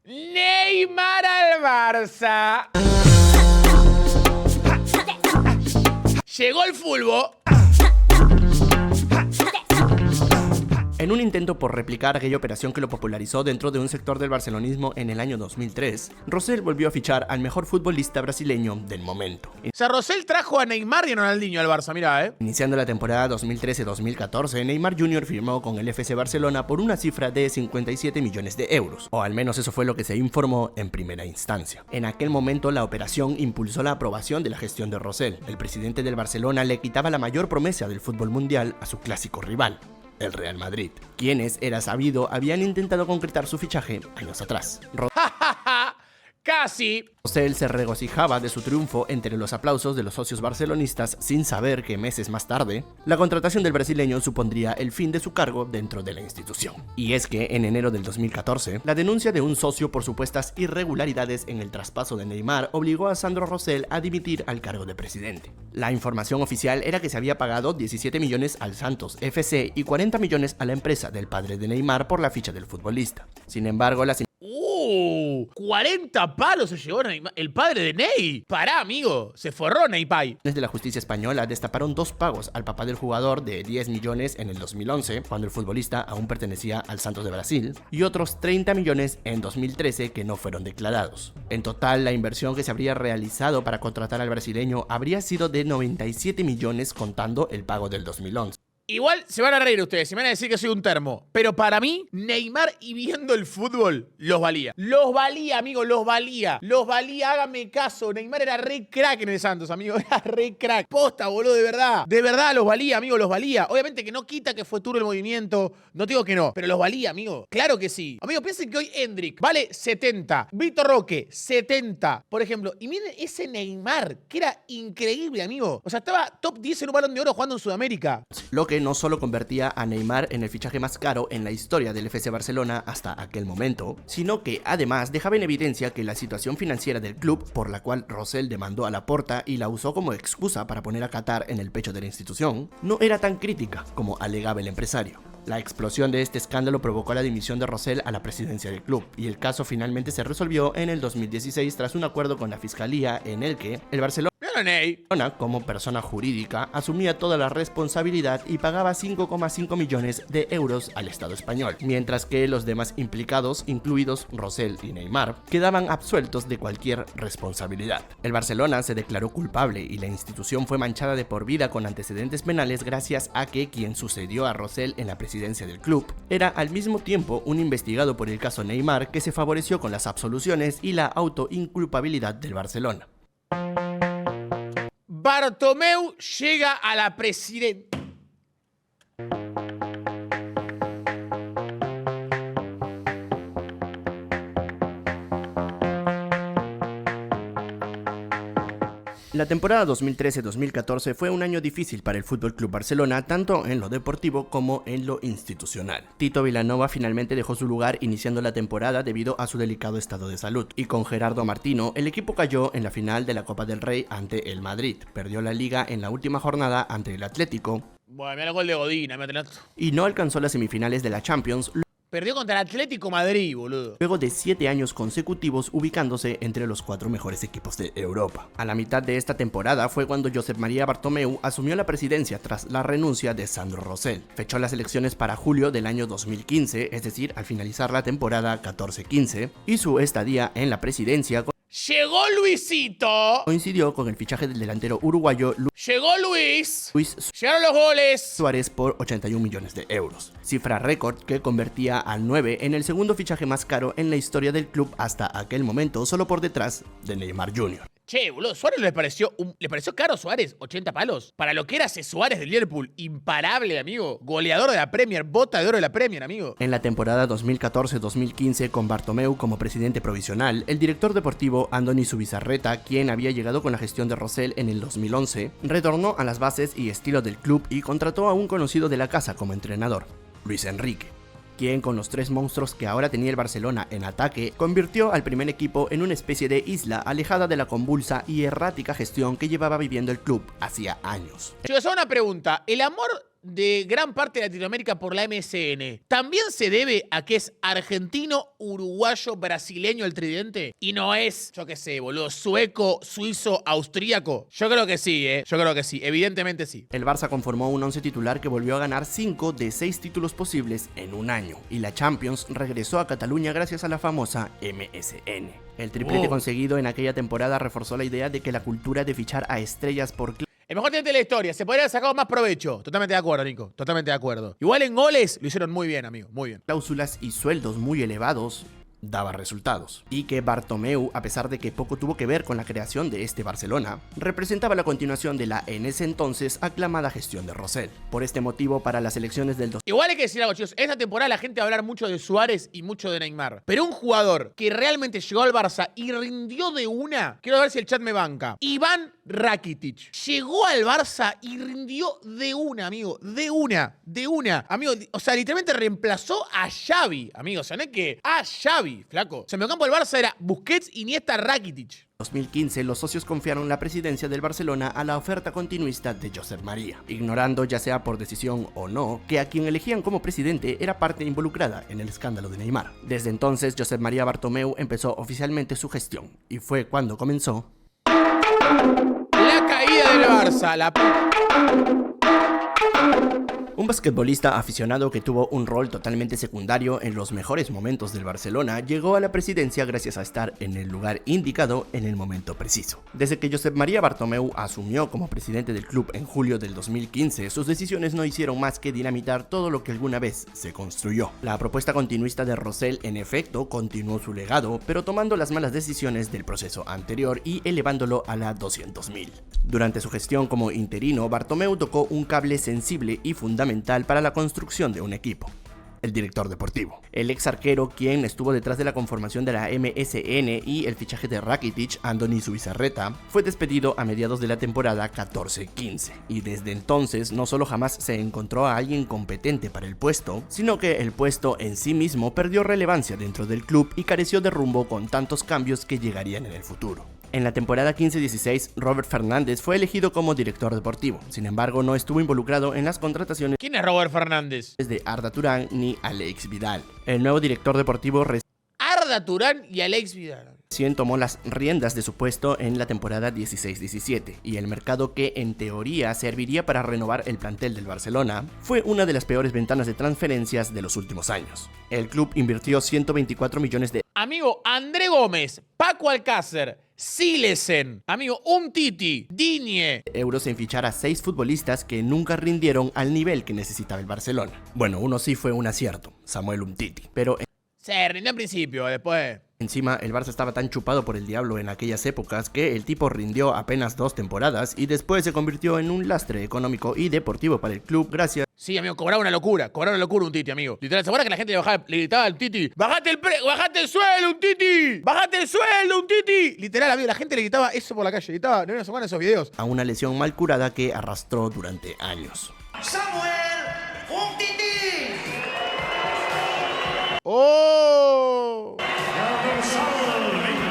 Neymar al Barça. Llegó el fútbol. En un intento por replicar aquella operación que lo popularizó dentro de un sector del barcelonismo en el año 2003, Rosell volvió a fichar al mejor futbolista brasileño del momento. O sea, Rosell trajo a Neymar y a Ronaldinho al Barça, mira, Iniciando la temporada 2013-2014, Neymar Jr. firmó con el FC Barcelona por una cifra de 57 millones de euros, o al menos eso fue lo que se informó en primera instancia. En aquel momento, la operación impulsó la aprobación de la gestión de Rosell. El presidente del Barcelona le quitaba la mayor promesa del fútbol mundial a su clásico rival, el Real Madrid, quienes, era sabido, habían intentado concretar su fichaje años atrás. Casi. Rosell se regocijaba de su triunfo entre los aplausos de los socios barcelonistas sin saber que meses más tarde, la contratación del brasileño supondría el fin de su cargo dentro de la institución. Y es que en enero del 2014, la denuncia de un socio por supuestas irregularidades en el traspaso de Neymar obligó a Sandro Rosell a dimitir al cargo de presidente. La información oficial era que se había pagado 17 millones al Santos FC y 40 millones a la empresa del padre de Neymar por la ficha del futbolista. Sin embargo, las 40 palos se llevó Neymar, el padre de Ney. Pará, amigo, se forró Neypay. Desde la justicia española destaparon 2 pagos al papá del jugador de 10 millones en el 2011, cuando el futbolista aún pertenecía al Santos de Brasil, y otros 30 millones en 2013 que no fueron declarados. En total, la inversión que se habría realizado para contratar al brasileño habría sido de 97 millones contando el pago del 2011. Igual se van a reír ustedes, se van a decir que soy un termo. Pero para mí, Neymar y viendo el fútbol, los valía. Los valía, amigo, los valía. Los valía, háganme caso. Neymar era re crack en el Santos, amigo. Era re crack. Posta, boludo, de verdad. De verdad los valía, amigo, los valía. Obviamente que no quita que fue duro el movimiento. No digo que no, pero los valía, amigo. Claro que sí. Amigo, piensen que hoy Hendrik vale 70. Vitor Roque, 70. Por ejemplo. Y miren ese Neymar, que era increíble, amigo. O sea, estaba top 10 en un Balón de Oro jugando en Sudamérica. Lo que no solo convertía a Neymar en el fichaje más caro en la historia del FC Barcelona hasta aquel momento, sino que además dejaba en evidencia que la situación financiera del club, por la cual Rosell demandó a Laporta y la usó como excusa para poner a Qatar en el pecho de la institución, no era tan crítica como alegaba el empresario. La explosión de este escándalo provocó la dimisión de Rosell a la presidencia del club, y el caso finalmente se resolvió en el 2016 tras un acuerdo con la fiscalía en el que el Barcelona, como persona jurídica, asumía toda la responsabilidad y pagaba 5,5 millones de euros al Estado español, mientras que los demás implicados, incluidos Rosell y Neymar, quedaban absueltos de cualquier responsabilidad. El Barcelona se declaró culpable y la institución fue manchada de por vida con antecedentes penales gracias a que quien sucedió a Rosell en la presidencia del club era al mismo tiempo un investigado por el caso Neymar que se favoreció con las absoluciones y la autoinculpabilidad del Barcelona. Bartomeu llega a la presidencia. La temporada 2013-2014 fue un año difícil para el FC Barcelona, tanto en lo deportivo como en lo institucional. Tito Vilanova finalmente dejó su lugar iniciando la temporada debido a su delicado estado de salud, y con Gerardo Martino el equipo cayó en la final de la Copa del Rey ante el Madrid, perdió la Liga en la última jornada ante el Atlético, Bueno, mira el gol de Godín, y no alcanzó las semifinales de la Champions. Perdió contra el Atlético Madrid, boludo. Luego de 7 años consecutivos ubicándose entre los 4 mejores equipos de Europa. A la mitad de esta temporada fue cuando Josep María Bartomeu asumió la presidencia tras la renuncia de Sandro Rosell. Fechó las elecciones para julio del año 2015, es decir, al finalizar la temporada 14-15, y su estadía en la presidencia ¡llegó Luisito! coincidió con el fichaje del delantero uruguayo ¡llegó Luis! ¡Llegaron los goles! Suárez por 81 millones de euros. Cifra récord que convertía al 9 en el segundo fichaje más caro en la historia del club hasta aquel momento, solo por detrás de Neymar Jr. Che, boludo, ¿Suárez le pareció caro Suárez? 80 palos. Para lo que era ese Suárez del Liverpool, imparable, amigo. Goleador de la Premier, bota de oro de la Premier, amigo. En la temporada 2014-2015, con Bartomeu como presidente provisional, el director deportivo Andoni Zubizarreta, quien había llegado con la gestión de Rosell en el 2011, retornó a las bases y estilo del club y contrató a un conocido de la casa como entrenador, Luis Enrique, quien con los 3 monstruos que ahora tenía el Barcelona en ataque, convirtió al primer equipo en una especie de isla alejada de la convulsa y errática gestión que llevaba viviendo el club hacía años. Chicos, una pregunta. ¿El amor de gran parte de Latinoamérica por la MSN también se debe a que es argentino, uruguayo, brasileño el tridente? Y no es, yo qué sé, boludo, sueco, suizo, austríaco. Yo creo que sí, yo creo que sí, evidentemente sí. El Barça conformó un 11 titular que volvió a ganar 5 de 6 títulos posibles en un año, y la Champions regresó a Cataluña gracias a la famosa MSN. El triplete conseguido en aquella temporada reforzó la idea de que la cultura de fichar a estrellas por el mejor tridente de la historia. Se podría haber sacado más provecho. Totalmente de acuerdo, Nico. Totalmente de acuerdo. Igual en goles lo hicieron muy bien, amigo. Muy bien. Cláusulas y sueldos muy elevados daba resultados, y que Bartomeu, a pesar de que poco tuvo que ver con la creación de este Barcelona, representaba la continuación de la en ese entonces aclamada gestión de Rosell. Por este motivo, para las elecciones del Igual hay que decir algo, chicos, esta temporada la gente va a hablar mucho de Suárez y mucho de Neymar, pero un jugador que realmente llegó al Barça y rindió de una, quiero ver si el chat me banca, Iván Rakitic, llegó al Barça y rindió de una, amigo, de una, amigo, o sea, literalmente reemplazó a Xavi, amigo, o sea, no es que a Xavi, flaco, o sea, el mediocampo del Barça era Busquets, Iniesta, Rakitic. 2015, los socios confiaron la presidencia del Barcelona a la oferta continuista de Josep María, ignorando, ya sea por decisión o no, que a quien elegían como presidente era parte involucrada en el escándalo de Neymar. Desde entonces, Josep María Bartomeu empezó oficialmente su gestión, y fue cuando comenzó la caída del Barça, un basquetbolista aficionado que tuvo un rol totalmente secundario en los mejores momentos del Barcelona llegó a la presidencia gracias a estar en el lugar indicado en el momento preciso. Desde que Josep María Bartomeu asumió como presidente del club en julio del 2015, sus decisiones no hicieron más que dinamitar todo lo que alguna vez se construyó. La propuesta continuista de Rosell en efecto continuó su legado, pero tomando las malas decisiones del proceso anterior y elevándolo a la 200.000. Durante su gestión como interino, Bartomeu tocó un cable sensible y fundamental para la construcción de un equipo: el director deportivo. El ex arquero, quien estuvo detrás de la conformación de la MSN y el fichaje de Rakitic, Andoni Zubizarreta, fue despedido a mediados de la temporada 14-15, y desde entonces no solo jamás se encontró a alguien competente para el puesto, sino que el puesto en sí mismo perdió relevancia dentro del club y careció de rumbo con tantos cambios que llegarían en el futuro. En la temporada 15-16, Robert Fernández fue elegido como director deportivo. Sin embargo, no estuvo involucrado en las contrataciones. ¿Quién es Robert Fernández? De Arda Turán ni Alex Vidal. El nuevo director deportivo Arda Turán y Alex Vidal recién tomó las riendas de su puesto en la temporada 16-17, y el mercado que en teoría serviría para renovar el plantel del Barcelona fue una de las peores ventanas de transferencias de los últimos años. El club invirtió 124 millones de... Amigo, André Gómez, Paco Alcácer, Silesen, amigo, Umtiti, Digne, euros en fichar a 6 futbolistas que nunca rindieron al nivel que necesitaba el Barcelona. Bueno, uno sí fue un acierto, Samuel Umtiti, pero... Se rindió al principio, después... Encima, el Barça estaba tan chupado por el diablo en aquellas épocas que el tipo rindió apenas 2 temporadas y después se convirtió en un lastre económico y deportivo para el club gracias... Sí, amigo, cobraba una locura un Titi, amigo. Literal, ¿se acuerdan que la gente le gritaba al Titi? ¡Bajate el sueldo, un Titi! ¡Bajate el sueldo, un Titi! Literal, amigo, la gente le gritaba eso por la calle. Gritaba, no se van esos videos. A una lesión mal curada que arrastró durante años. ¡Samuel! ¡Un Titi! ¡Oh!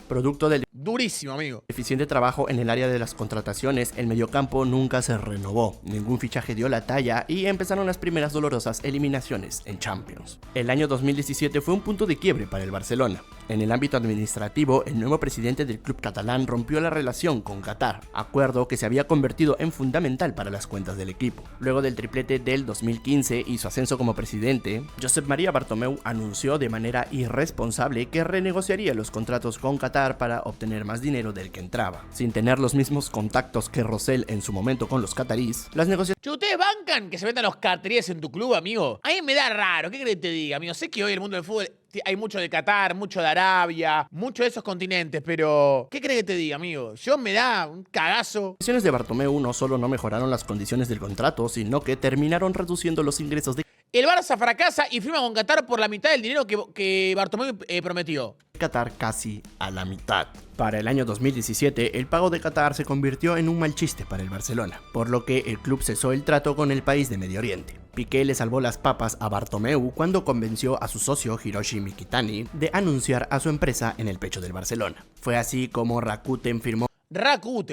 Producto del durísimo, amigo. Eficiente trabajo en el área de las contrataciones, el mediocampo nunca se renovó, ningún fichaje dio la talla y empezaron las primeras dolorosas eliminaciones en Champions. El año 2017 fue un punto de quiebre para el Barcelona. En el ámbito administrativo, el nuevo presidente del club catalán rompió la relación con Qatar, acuerdo que se había convertido en fundamental para las cuentas del equipo. Luego del triplete del 2015 y su ascenso como presidente, Josep María Bartomeu anunció de manera irresponsable que renegociaría los contratos con Qatar para obtener más dinero del que entraba. Sin tener los mismos contactos que Rosell en su momento con los catarís, las negociaciones... ¿Ustedes bancan que se metan los cataríes en tu club, amigo? A mí me da raro, ¿qué crees que te diga, amigo? Sé que hoy el mundo del fútbol hay mucho de Qatar, mucho de Arabia, mucho de esos continentes, pero ¿qué crees que te diga, amigo? Yo me da un cagazo. Las decisiones de Bartomeu no solo no mejoraron las condiciones del contrato, sino que terminaron reduciendo los ingresos de... El Barça fracasa y firma con Qatar por la mitad del dinero que Bartomeu prometió. Qatar casi a la mitad. Para el año 2017, el pago de Qatar se convirtió en un mal chiste para el Barcelona, por lo que el club cesó el trato con el país de Medio Oriente. Piqué le salvó las papas a Bartomeu cuando convenció a su socio Hiroshi Mikitani de anunciar a su empresa en el pecho del Barcelona. Fue así como Rakuten firmó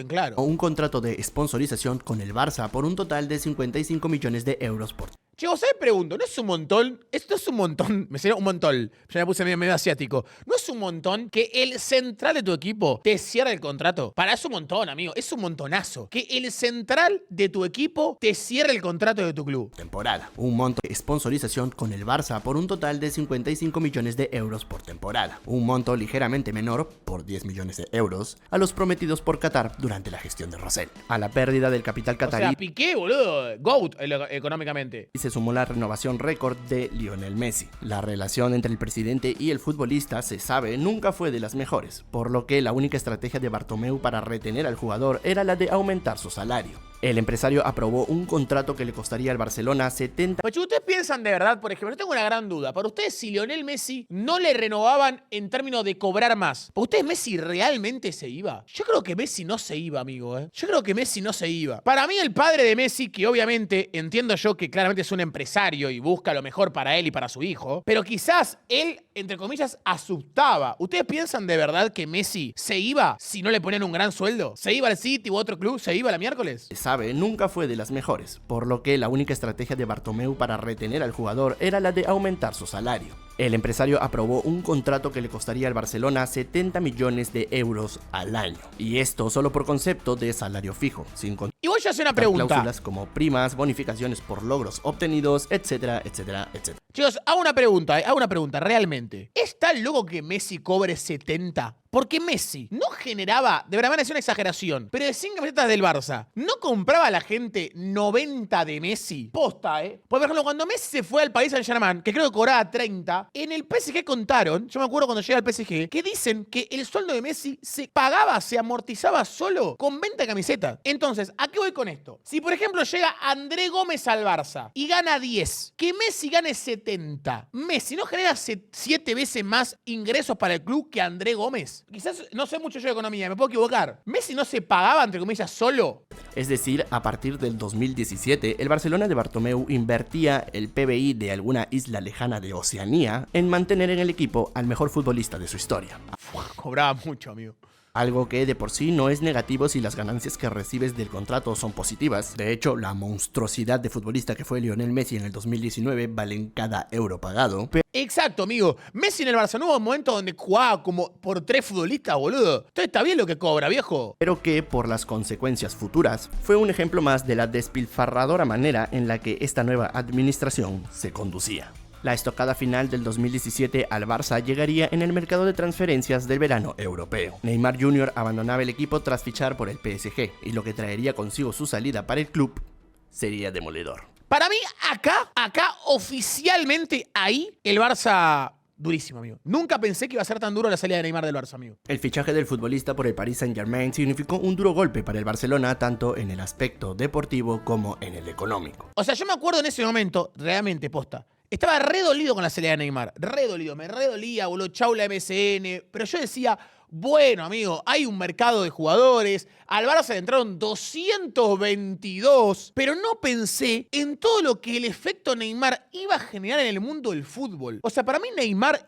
claro, un contrato de sponsorización con el Barça por un total de 55 millones de euros por... Chicos, ¿sabes? Pregunto, ¿no es un montón? Esto es un montón, me sería un montón, ya me puse medio asiático. ¿No es un montón que el central de tu equipo te cierre el contrato? Para, es un montón, amigo, es un montonazo. Que el central de tu equipo te cierre el contrato de tu club. Temporada. Un monto de sponsorización con el Barça por un total de 55 millones de euros por temporada. Un monto ligeramente menor, por 10 millones de euros, a los prometidos por Qatar durante la gestión de Rosell. A la pérdida del capital catarí... O sea, Piqué, boludo, GOAT económicamente. Se se sumó la renovación récord de Lionel Messi. La relación entre el presidente y el futbolista, se sabe, nunca fue de las mejores, por lo que la única estrategia de Bartomeu para retener al jugador era la de aumentar su salario. El empresario aprobó un contrato que le costaría al Barcelona 70... Pues ustedes piensan de verdad, por ejemplo, yo tengo una gran duda. Para ustedes, si Lionel Messi no le renovaban en términos de cobrar más, ¿para ustedes Messi realmente se iba? Yo creo que Messi no se iba, amigo, Yo creo que Messi no se iba. Para mí, el padre de Messi, que obviamente entiendo yo que claramente es un empresario y busca lo mejor para él y para su hijo, pero quizás él, entre comillas, asustaba. ¿Ustedes piensan de verdad que Messi se iba si no le ponían un gran sueldo? ¿Se iba al City u otro club? ¿Se iba la miércoles? Sabe, nunca fue de las mejores, por lo que la única estrategia de Bartomeu para retener al jugador era la de aumentar su salario. El empresario aprobó un contrato que le costaría al Barcelona 70 millones de euros al año, y esto solo por concepto de salario fijo, sin contar y voy a hacer una pregunta. Cláusulas como primas, bonificaciones por logros obtenidos, etcétera, etcétera, etcétera. Chicos, hago una pregunta, realmente. ¿Es tan loco que Messi cobre 70? Porque Messi no generaba, de verdad es una exageración, pero de 5 camisetas del Barça, ¿no compraba a la gente 90 de Messi? Posta, Por ejemplo, cuando Messi se fue al Paris Saint-Germain, que creo que cobraba 30, en el PSG contaron, yo me acuerdo cuando llegué al PSG, que dicen que el sueldo de Messi se pagaba, se amortizaba solo con 20 camisetas. Entonces, ¿a qué voy con esto? Si, por ejemplo, llega André Gómez al Barça y gana 10, que Messi gane 70, ¿Messi no genera 7 veces más ingresos para el club que André Gómez? Quizás no sé mucho yo de economía, me puedo equivocar. ¿Messi no se pagaba, entre comillas, solo? Es decir, a partir del 2017, el Barcelona de Bartomeu invertía el PBI de alguna isla lejana de Oceanía en mantener en el equipo al mejor futbolista de su historia. Cobraba mucho, amigo. Algo que de por sí no es negativo si las ganancias que recibes del contrato son positivas. De hecho, la monstruosidad de futbolista que fue Lionel Messi en el 2019 valen cada euro pagado. Exacto, amigo. Messi en el Barça no hubo un momento donde jugaba como por 3 futbolistas, boludo. Entonces está bien lo que cobra, viejo. Pero que, por las consecuencias futuras, fue un ejemplo más de la despilfarradora manera en la que esta nueva administración se conducía. La estocada final del 2017 al Barça llegaría en el mercado de transferencias del verano europeo. Neymar Jr. abandonaba el equipo tras fichar por el PSG, y lo que traería consigo su salida para el club sería demoledor. Para mí, acá, oficialmente, ahí, el Barça... Durísimo, amigo. Nunca pensé que iba a ser tan duro la salida de Neymar del Barça, amigo. El fichaje del futbolista por el Paris Saint-Germain significó un duro golpe para el Barcelona, tanto en el aspecto deportivo como en el económico. O sea, yo me acuerdo en ese momento, realmente, posta, estaba re dolido con la salida de Neymar. Me re dolía, boludo, chau la MSN. Pero yo decía, bueno, amigo, hay un mercado de jugadores. Al Barça le entraron 222. Pero no pensé en todo lo que el efecto Neymar iba a generar en el mundo del fútbol. O sea, para mí Neymar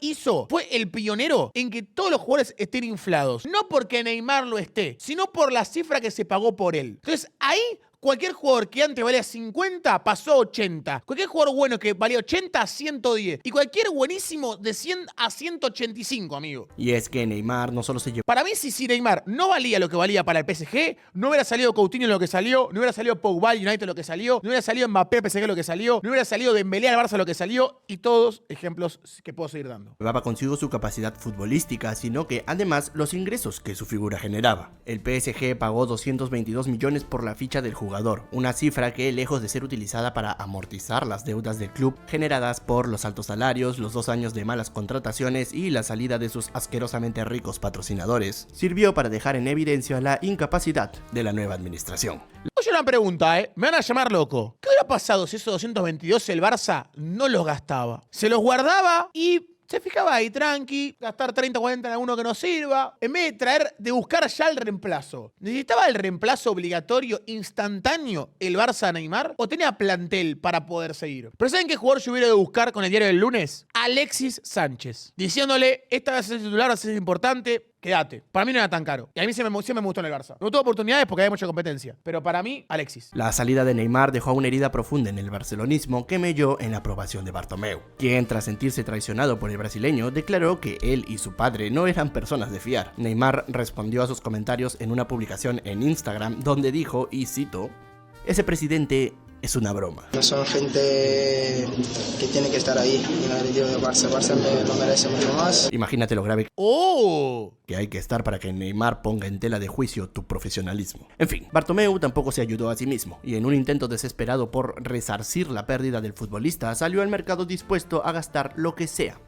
fue el pionero en que todos los jugadores estén inflados. No porque Neymar lo esté, sino por la cifra que se pagó por él. Entonces, ahí... Cualquier jugador que antes valía 50 pasó a 80. Cualquier jugador bueno que valía 80 a 110. Y cualquier buenísimo de 100 a 185, amigo. Y es que Neymar no solo se llevó... Para mí, si Neymar no valía lo que valía para el PSG, no hubiera salido Coutinho lo que salió, no hubiera salido Pogba al United lo que salió, no hubiera salido Mbappé al PSG lo que salió, no hubiera salido Dembélé al Barça lo que salió, y todos ejemplos que puedo seguir dando. Llevaba consigo su capacidad futbolística, sino que además los ingresos que su figura generaba. El PSG pagó 222 millones por la ficha del jugador, una cifra que, lejos de ser utilizada para amortizar las deudas del club generadas por los altos salarios, los 2 años de malas contrataciones y la salida de sus asquerosamente ricos patrocinadores, sirvió para dejar en evidencia la incapacidad de la nueva administración. Oye, una pregunta, me van a llamar loco. ¿Qué hubiera pasado si esos 222 el Barça no los gastaba? Se los guardaba y... se fijaba ahí, tranqui, gastar 30 o 40 en alguno que no sirva. En vez de buscar ya el reemplazo. ¿Necesitaba el reemplazo obligatorio instantáneo el Barça a Neymar? ¿O tenía plantel para poder seguir? ¿Pero saben qué jugador yo hubiera de buscar con el diario del lunes? Alexis Sánchez. Diciéndole, esta vez es titular, es importante. Quédate. Para mí no era tan caro. Y a mí siempre me gustó en el Barça. No tuvo oportunidades porque había mucha competencia. Pero para mí, Alexis. La salida de Neymar dejó una herida profunda en el barcelonismo que melló en la aprobación de Bartomeu, quien, tras sentirse traicionado por el brasileño, declaró que él y su padre no eran personas de fiar. Neymar respondió a sus comentarios en una publicación en Instagram donde dijo, y cito: "Ese presidente es una broma. No son gente que tiene que estar ahí en la directiva del Barça. Barça lo merece mucho más. Imagínate lo grave que hay que estar para que Neymar ponga en tela de juicio tu profesionalismo. En fin, Bartomeu tampoco se ayudó a sí mismo, y en un intento desesperado por resarcir la pérdida del futbolista, salió al mercado dispuesto a gastar lo que sea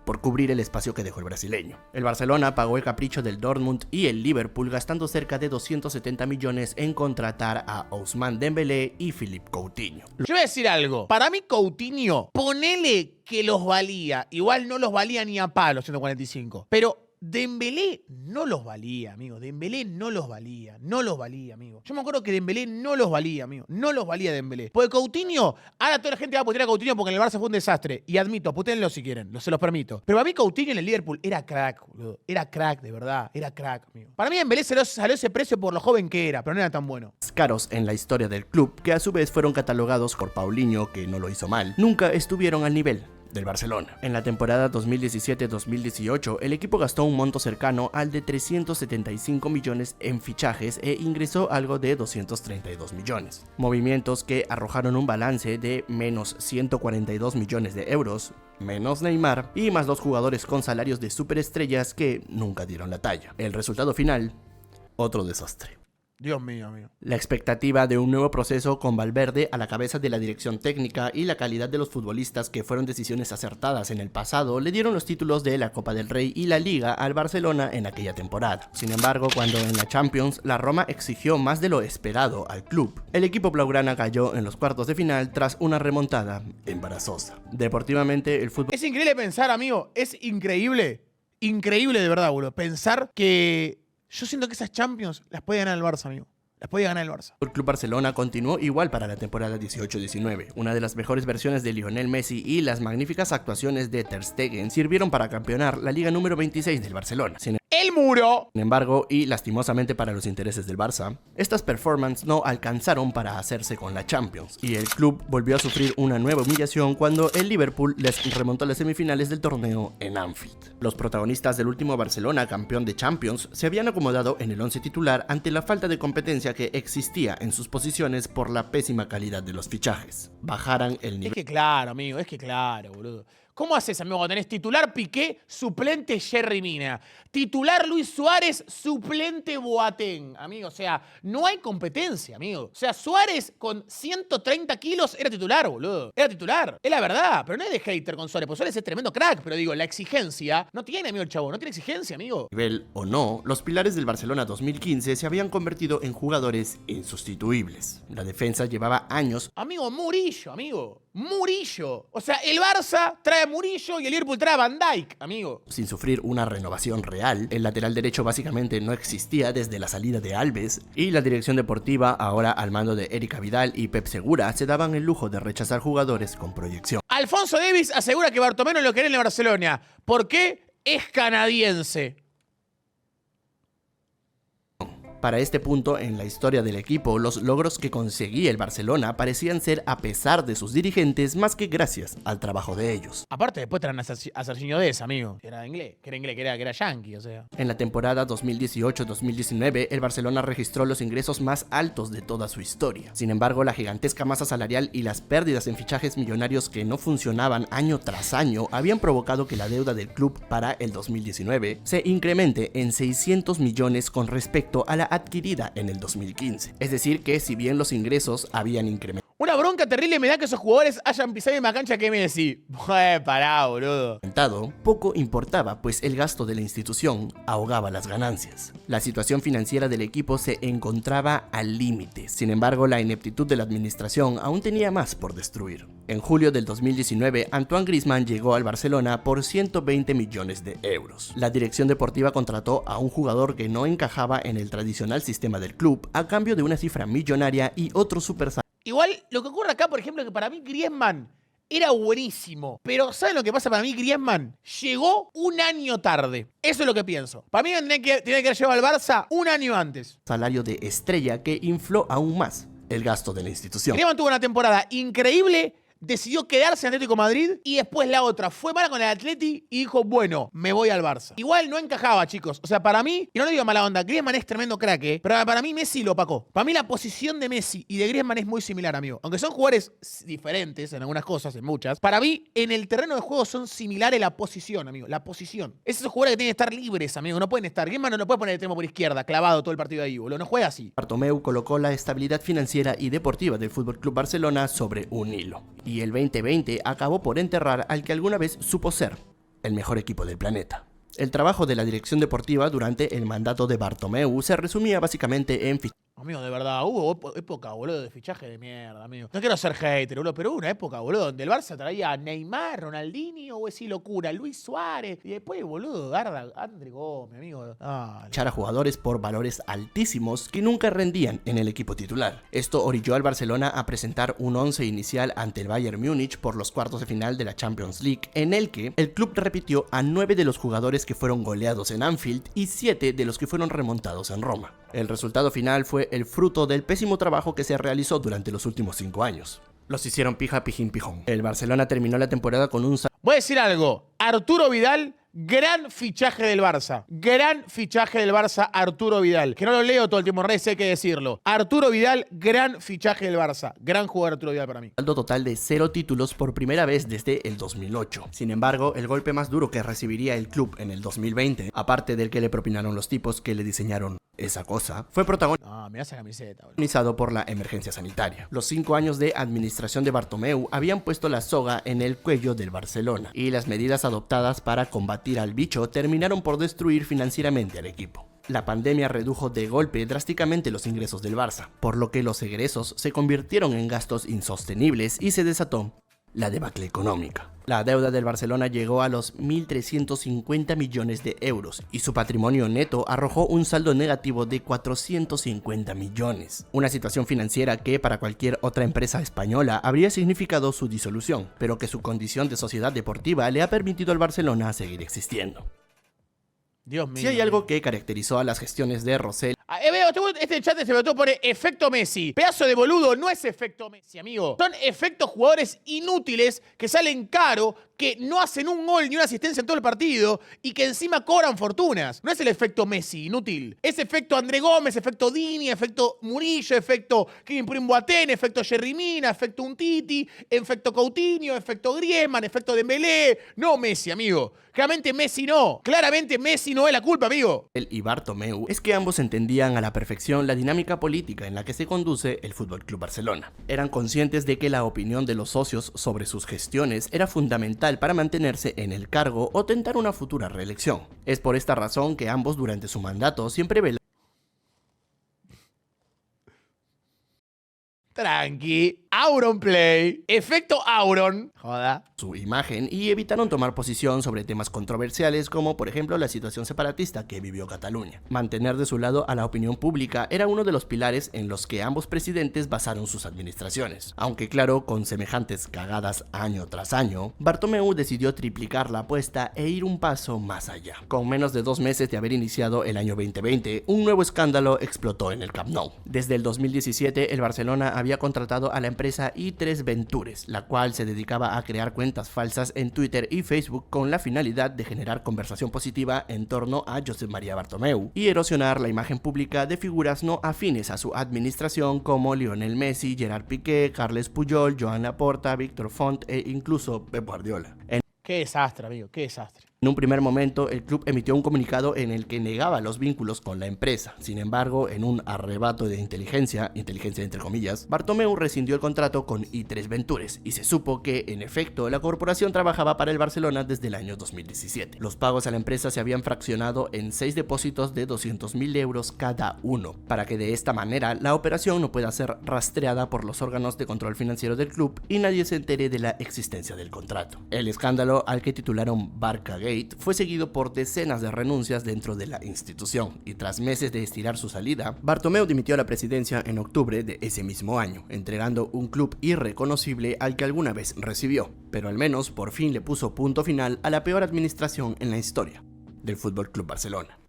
por cubrir el espacio que dejó el brasileño. El Barcelona pagó el capricho del Dortmund y el Liverpool gastando cerca de 270 millones en contratar a Ousmane Dembélé y Philippe Coutinho. Yo voy a decir algo. Para mí Coutinho, ponele que los valía. Igual no los valía ni a palos 145. Pero Dembélé no los valía, amigo. Dembélé no los valía. No los valía, amigo. Yo me acuerdo que Dembélé no los valía, amigo. No los valía Dembélé. Porque Coutinho, ahora toda la gente va a putear a Coutinho porque en el Barça fue un desastre. Y admito, putéenlo si quieren. Se los permito. Pero para mí Coutinho en el Liverpool era crack, boludo. Era crack, de verdad. Era crack, amigo. Para mí Dembélé salió ese precio por lo joven que era, pero no era tan bueno. Caros en la historia del club, que a su vez fueron catalogados por Paulinho, que no lo hizo mal, nunca estuvieron al nivel del Barcelona. En la temporada 2017-2018, el equipo gastó un monto cercano al de 375 millones en fichajes e ingresó algo de 232 millones. Movimientos que arrojaron un balance de menos 142 millones de euros, menos Neymar y más 2 jugadores con salarios de superestrellas que nunca dieron la talla. El resultado final, otro desastre. Dios mío, amigo. La expectativa de un nuevo proceso con Valverde a la cabeza de la dirección técnica y la calidad de los futbolistas, que fueron decisiones acertadas en el pasado, le dieron los títulos de la Copa del Rey y la Liga al Barcelona en aquella temporada. Sin embargo, cuando en la Champions la Roma exigió más de lo esperado al club, el equipo blaugrana cayó en los cuartos de final tras una remontada embarazosa. Deportivamente, el fútbol... Es increíble pensar, amigo. Es increíble. Increíble de verdad, boludo. Pensar que... Yo siento que esas Champions las puede ganar el Barça, amigo. Las puede ganar el Barça. El Club Barcelona continuó igual para la temporada 18-19. Una de las mejores versiones de Lionel Messi y las magníficas actuaciones de Ter Stegen sirvieron para campeonar la liga número 26 del Barcelona. ¡El muro! Sin embargo, y lastimosamente para los intereses del Barça, estas performances no alcanzaron para hacerse con la Champions, y el club volvió a sufrir una nueva humillación cuando el Liverpool les remontó a las semifinales del torneo en Anfield. Los protagonistas del último Barcelona, campeón de Champions, se habían acomodado en el 11 titular ante la falta de competencia que existía en sus posiciones por la pésima calidad de los fichajes. Bajaran el nivel... Es que claro, amigo, es que claro, boludo. ¿Cómo haces, amigo, cuando tenés titular Piqué, suplente Yerry Mina? Titular Luis Suárez, suplente Boateng, amigo. O sea, no hay competencia, amigo. O sea, Suárez con 130 kilos era titular, boludo. Era titular. Es la verdad, pero no es de hater con Suárez, porque Suárez es tremendo crack. Pero digo, la exigencia no tiene, amigo, el chavo. No tiene exigencia, amigo. Nivel o no, los pilares del Barcelona 2015 se habían convertido en jugadores insustituibles. La defensa llevaba años... Amigo, Murillo, amigo. Murillo. O sea, el Barça trae a Murillo y el Liverpool trae a Van Dijk, amigo. Sin sufrir una renovación real, el lateral derecho básicamente no existía desde la salida de Alves, y la dirección deportiva, ahora al mando de Erika Vidal y Pep Segura, se daban el lujo de rechazar jugadores con proyección. Alfonso Davies asegura que Bartomeu no lo quiere en el Barcelona. ¿Por qué? Es canadiense. Para este punto en la historia del equipo, los logros que conseguía el Barcelona parecían ser a pesar de sus dirigentes más que gracias al trabajo de ellos. Aparte, después traen a Serginho Dest, amigo. Que era inglés, que era yankee, o sea. En la temporada 2018-2019, el Barcelona registró los ingresos más altos de toda su historia. Sin embargo, la gigantesca masa salarial y las pérdidas en fichajes millonarios que no funcionaban año tras año habían provocado que la deuda del club para el 2019 se incremente en 600 millones con respecto a la adquirida en el 2015. Es decir que si bien los ingresos habían incrementado, una bronca terrible me da que esos jugadores hayan pisado en la cancha que Messi. Pará, boludo. Poco importaba, pues el gasto de la institución ahogaba las ganancias. La situación financiera del equipo se encontraba al límite. Sin embargo, la ineptitud de la administración aún tenía más por destruir. En julio del 2019, Antoine Griezmann llegó al Barcelona por 120 millones de euros. La dirección deportiva contrató a un jugador que no encajaba en el tradicional sistema del club a cambio de una cifra millonaria y otro supersalario. Igual, lo que ocurre acá, por ejemplo, es que para mí Griezmann era buenísimo. Pero ¿saben lo que pasa para mí? Griezmann llegó un año tarde. Eso es lo que pienso. Para mí tiene que haber llegado al Barça un año antes. Salario de estrella que infló aún más el gasto de la institución. Griezmann tuvo una temporada increíble decidió quedarse en Atlético de Madrid y después la otra fue mala con el Atleti y dijo, bueno, me voy al Barça. Igual no encajaba, chicos. O sea, para mí, y no lo digo mala onda, Griezmann es tremendo crack, pero para mí Messi lo opacó. Para mí la posición de Messi y de Griezmann es muy similar, amigo. Aunque son jugadores diferentes en algunas cosas, en muchas, para mí en el terreno de juego son similares la posición, amigo. La posición. Esos jugadores que tienen que estar libres, amigo. No pueden estar. Griezmann no lo puede poner el extremo por izquierda, clavado todo el partido ahí, boludo. No juega así. Bartomeu colocó la estabilidad financiera y deportiva del FC Barcelona sobre un hilo. Y el 2020 acabó por enterrar al que alguna vez supo ser el mejor equipo del planeta. El trabajo de la dirección deportiva durante el mandato de Bartomeu se resumía básicamente en Amigo, de verdad, hubo época, boludo, de fichaje de mierda, amigo. No quiero ser hater, boludo, pero hubo una época, boludo, donde el Barça traía a Neymar, Ronaldinho, o así locura, Luis Suárez, y después, boludo, André Gómez, amigo. Echar a jugadores por valores altísimos que nunca rendían en el equipo titular. Esto orilló al Barcelona a presentar un 11 inicial ante el Bayern Múnich por los cuartos de final de la Champions League, en el que el club repitió a 9 de los jugadores que fueron goleados en Anfield y 7 de los que fueron remontados en Roma. El resultado final fue el fruto del pésimo trabajo que se realizó durante los últimos 5 años. Los hicieron pija, pijín, pijón. El Barcelona terminó la temporada con un... Voy a decir algo. Arturo Vidal, gran fichaje del Barça. Gran fichaje del Barça, Arturo Vidal. Que no lo leo todo el tiempo en redes, hay que decirlo. Arturo Vidal, gran fichaje del Barça. Gran jugador Arturo Vidal para mí. Saldo total de 0 títulos por primera vez desde el 2008. Sin embargo, el golpe más duro que recibiría el club en el 2020, aparte del que le propinaron los tipos que le diseñaron esa cosa, fue mirá esa camiseta, protagonizado por la emergencia sanitaria. Los 5 años de administración de Bartomeu habían puesto la soga en el cuello del Barcelona, y las medidas adoptadas para combatir al bicho terminaron por destruir financieramente al equipo. La pandemia redujo de golpe drásticamente los ingresos del Barça, por lo que los egresos se convirtieron en gastos insostenibles y se desató la debacle económica. La deuda del Barcelona llegó a los 1.350 millones de euros y su patrimonio neto arrojó un saldo negativo de 450 millones. Una situación financiera que para cualquier otra empresa española habría significado su disolución, pero que su condición de sociedad deportiva le ha permitido al Barcelona seguir existiendo. Dios mío. Si hay algo que caracterizó a las gestiones de Rosell... Este chat se votó por efecto Messi. Pedazo de boludo, no es efecto Messi, amigo. Son efectos jugadores inútiles que salen caro, que no hacen un gol ni una asistencia en todo el partido y que encima cobran fortunas. No es el efecto Messi, inútil. Es efecto André Gómez, efecto Dini, efecto Murillo, efecto Kevin Boateng, efecto Yerry Mina, efecto Umtiti, efecto Coutinho, efecto Griezmann, efecto Dembélé. No Messi, amigo. Claramente Messi no. Claramente Messi no es la culpa, amigo. Él y Bartomeu es que ambos entendían a la perfección la dinámica política en la que se conduce el FC Barcelona. Eran conscientes de que la opinión de los socios sobre sus gestiones era fundamental para mantenerse en el cargo o tentar una futura reelección. Es por esta razón que ambos durante su mandato siempre velaron. Tranqui. Auronplay. Efecto Auron. Joda. Su imagen y evitaron tomar posición sobre temas controversiales como por ejemplo la situación separatista que vivió Cataluña. Mantener de su lado a la opinión pública era uno de los pilares en los que ambos presidentes basaron sus administraciones. Aunque claro, con semejantes cagadas año tras año, Bartomeu decidió triplicar la apuesta e ir un paso más allá. Con menos de 2 meses de haber iniciado el año 2020, un nuevo escándalo explotó en el Camp Nou. Desde el 2017, el Barcelona había contratado a la empresa i3 Ventures, la cual se dedicaba a crear cuentas falsas en Twitter y Facebook con la finalidad de generar conversación positiva en torno a Josep María Bartomeu y erosionar la imagen pública de figuras no afines a su administración como Lionel Messi, Gerard Piqué, Carles Puyol, Joan Laporta, Víctor Font e incluso Pep Guardiola. Qué desastre, amigo, qué desastre. En un primer momento, el club emitió un comunicado en el que negaba los vínculos con la empresa. Sin embargo, en un arrebato de inteligencia entre comillas, Bartomeu rescindió el contrato con i3 Ventures y se supo que, en efecto, la corporación trabajaba para el Barcelona desde el año 2017. Los pagos a la empresa se habían fraccionado en 6 depósitos de 200.000 euros cada uno, para que de esta manera la operación no pueda ser rastreada por los órganos de control financiero del club y nadie se entere de la existencia del contrato. El escándalo, al que titularon Barcagate, fue seguido por decenas de renuncias dentro de la institución y tras meses de estirar su salida, Bartomeu dimitió a la presidencia en octubre de ese mismo año, entregando un club irreconocible al que alguna vez recibió, pero al menos por fin le puso punto final a la peor administración en la historia del FC Barcelona.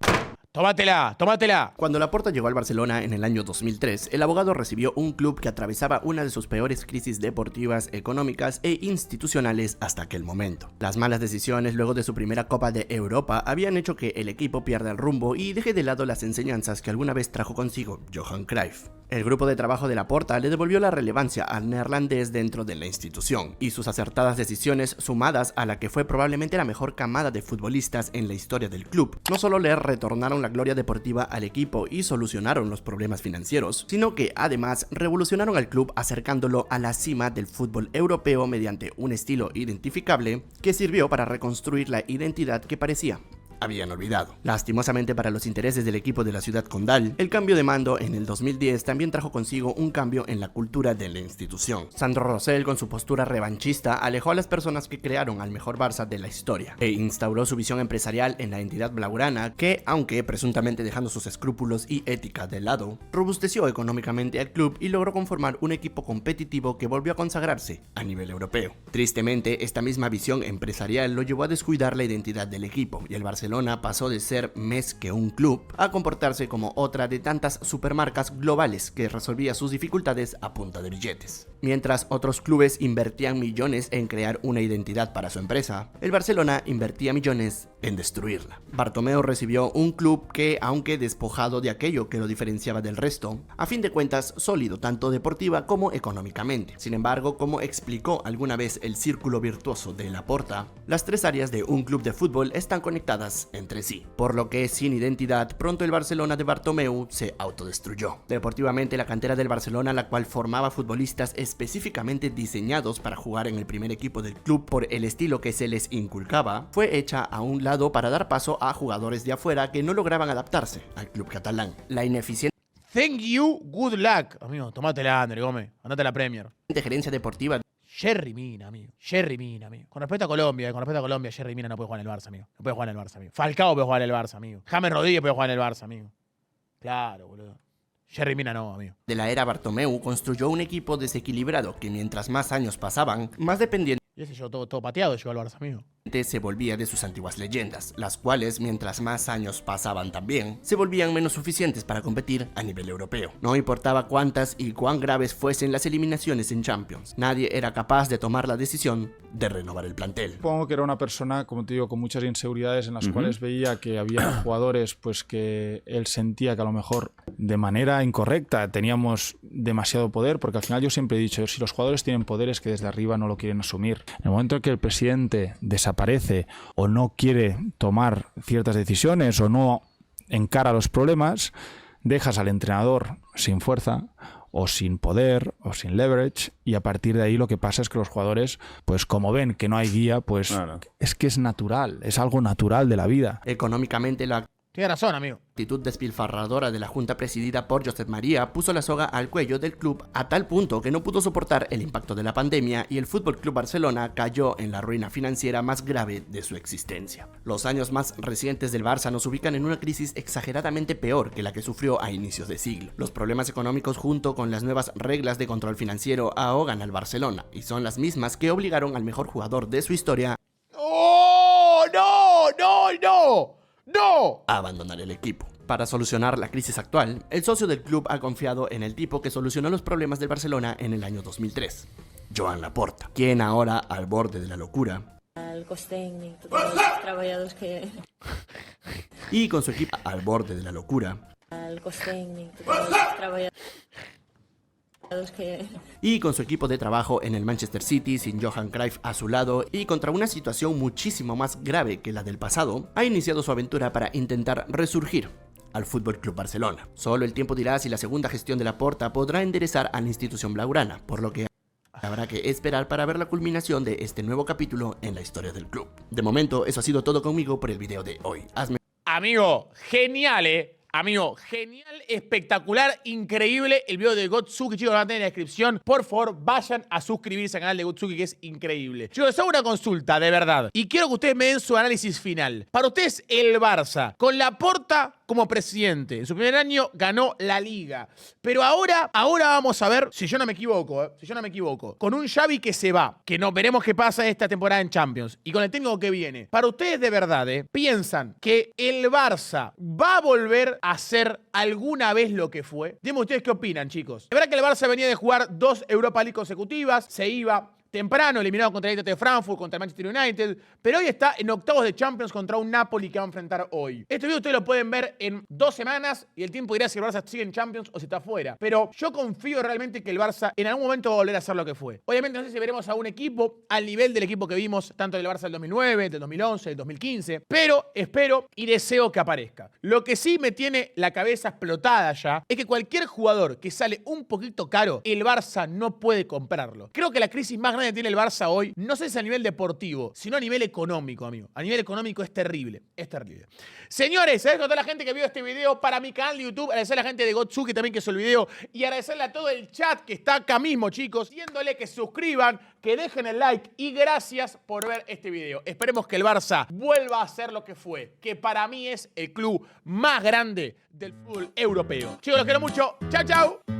Tómatela, tómatela. Cuando Laporta llegó al Barcelona en el año 2003, el abogado recibió un club que atravesaba una de sus peores crisis deportivas, económicas e institucionales hasta aquel momento. Las malas decisiones luego de su primera Copa de Europa habían hecho que el equipo pierda el rumbo y deje de lado las enseñanzas que alguna vez trajo consigo Johan Cruyff. El grupo de trabajo de Laporta le devolvió la relevancia al neerlandés dentro de la institución, y sus acertadas decisiones, sumadas a la que fue probablemente la mejor camada de futbolistas en la historia del club, no solo le retornaron la gloria deportiva al equipo y solucionaron los problemas financieros, sino que además revolucionaron al club acercándolo a la cima del fútbol europeo mediante un estilo identificable que sirvió para reconstruir la identidad que parecía habían olvidado. Lastimosamente para los intereses del equipo de la ciudad condal, el cambio de mando en el 2010 también trajo consigo un cambio en la cultura de la institución. Sandro Rosell, con su postura revanchista, alejó a las personas que crearon al mejor Barça de la historia e instauró su visión empresarial en la entidad blaugrana que, aunque presuntamente dejando sus escrúpulos y ética de lado, robusteció económicamente al club y logró conformar un equipo competitivo que volvió a consagrarse a nivel europeo. Tristemente, esta misma visión empresarial lo llevó a descuidar la identidad del equipo, y el Barcelona pasó de ser más que un club a comportarse como otra de tantas supermarcas globales que resolvía sus dificultades a punta de billetes. Mientras otros clubes invertían millones en crear una identidad para su empresa, el Barcelona invertía millones en destruirla. Bartomeu recibió un club que, aunque despojado de aquello que lo diferenciaba del resto, a fin de cuentas sólido tanto deportiva como económicamente. Sin embargo, como explicó alguna vez el círculo virtuoso de Laporta, las tres áreas de un club de fútbol están conectadas entre sí, por lo que sin identidad pronto el Barcelona de Bartomeu se autodestruyó. Deportivamente, la cantera del Barcelona, la cual formaba futbolistas específicamente diseñados para jugar en el primer equipo del club por el estilo que se les inculcaba, fue hecha a un lado para dar paso a jugadores de afuera que no lograban adaptarse al club catalán. La ineficiente Thank you, good luck. Amigo, tomátela, André Gómez. Andate a la Premier. gerencia deportiva Jerry Mina, amigo. Jerry Mina, amigo. Con respecto a Colombia, Jerry Mina no puede jugar en el Barça, amigo. No puede jugar en el Barça, amigo. Falcao puede jugar en el Barça, amigo. James Rodríguez puede jugar en el Barça, amigo. Claro, boludo. Jerry Mina no, amigo. De la era Bartomeu construyó un equipo desequilibrado que mientras más años pasaban, más dependiente Y ese yo todo pateado llegó al Barça, amigo. se volvía de sus antiguas leyendas, las cuales mientras más años pasaban también, se volvían menos suficientes para competir a nivel europeo. No importaba cuántas y cuán graves fuesen las eliminaciones en Champions, nadie era capaz de tomar la decisión de renovar el plantel. Supongo que era una persona, como te digo, con muchas inseguridades en las cuales veía que había jugadores pues que él sentía que a lo mejor de manera incorrecta teníamos demasiado poder, porque al final yo siempre he dicho, si los jugadores tienen poderes que desde arriba no lo quieren asumir. En el momento en que el presidente desaparece o no quiere tomar ciertas decisiones o no encara los problemas, dejas al entrenador sin fuerza o sin poder o sin leverage, y a partir de ahí lo que pasa es que los jugadores, pues como ven que no hay guía, pues es que es natural, es algo natural de la vida. Económicamente la Tiene razón, amigo. actitud despilfarradora de la junta presidida por Josep María puso la soga al cuello del club a tal punto que no pudo soportar el impacto de la pandemia y el Fútbol Club Barcelona cayó en la ruina financiera más grave de su existencia. Los años más recientes del Barça nos ubican en una crisis exageradamente peor que la que sufrió a inicios de siglo. Los problemas económicos junto con las nuevas reglas de control financiero ahogan al Barcelona y son las mismas que obligaron al mejor jugador de su historia ¡Oh! ¡No! ¡No! ¡No! ¡No! a abandonar el equipo. Para solucionar la crisis actual, el socio del club ha confiado en el tipo que solucionó los problemas del Barcelona en el año 2003, Joan Laporta, quien ahora, al borde de la locura, el cos tècnic, tots els treballadors que... y con su equipo al borde de la locura, el cos tècnic, tots els treballadors que... y con su equipo de trabajo en el Manchester City, sin Johan Cruyff a su lado y contra una situación muchísimo más grave que la del pasado, ha iniciado su aventura para intentar resurgir al Fútbol Club Barcelona. Solo el tiempo dirá si la segunda gestión de Laporta podrá enderezar a la institución blaugrana, por lo que habrá que esperar para ver la culminación de este nuevo capítulo en la historia del club. De momento, eso ha sido todo conmigo por el video de hoy. Amigo, genial, Amigo, genial, espectacular, increíble el video de Gotsuki, chicos, lo van a tener en la descripción. Por favor, vayan a suscribirse al canal de Gotsuki, que es increíble. Chicos, les hago una consulta, de verdad. Y quiero que ustedes me den su análisis final. Para ustedes, el Barça, con Laporta como presidente, en su primer año ganó la Liga. Pero ahora vamos a ver, si yo no me equivoco, con un Xavi que se va, que no veremos qué pasa esta temporada en Champions, y con el técnico que viene. Para ustedes, de verdad, ¿piensan que el Barça va a volver a ser alguna vez lo que fue? Dime ustedes qué opinan, chicos. Es verdad que el Barça venía de jugar 2 Europa League consecutivas, se iba temprano, eliminado contra el Eintracht de Frankfurt, contra el Manchester United, pero hoy está en octavos de Champions contra un Napoli que va a enfrentar hoy. Este video ustedes lo pueden ver en 2 semanas y el tiempo dirá si el Barça sigue en Champions o si está fuera. Pero yo confío realmente que el Barça en algún momento va a volver a ser lo que fue. Obviamente no sé si veremos a un equipo al nivel del equipo que vimos tanto del Barça del 2009, del 2011, del 2015, pero espero y deseo que aparezca. Lo que sí me tiene la cabeza explotada ya es que cualquier jugador que sale un poquito caro, el Barça no puede comprarlo. Creo que la crisis más grande tiene el Barça hoy, no sé si a nivel deportivo, sino a nivel económico, amigo. A nivel económico es terrible, es terrible. Señores, agradezco a toda la gente que vio este video para mi canal de YouTube, agradecerle a la gente de Gotsuki también que hizo el video y agradecerle a todo el chat que está acá mismo, chicos, diciéndole que se suscriban, que dejen el like y gracias por ver este video. Esperemos que el Barça vuelva a ser lo que fue, que para mí es el club más grande del fútbol europeo. Chicos, los quiero mucho. Chau, chau.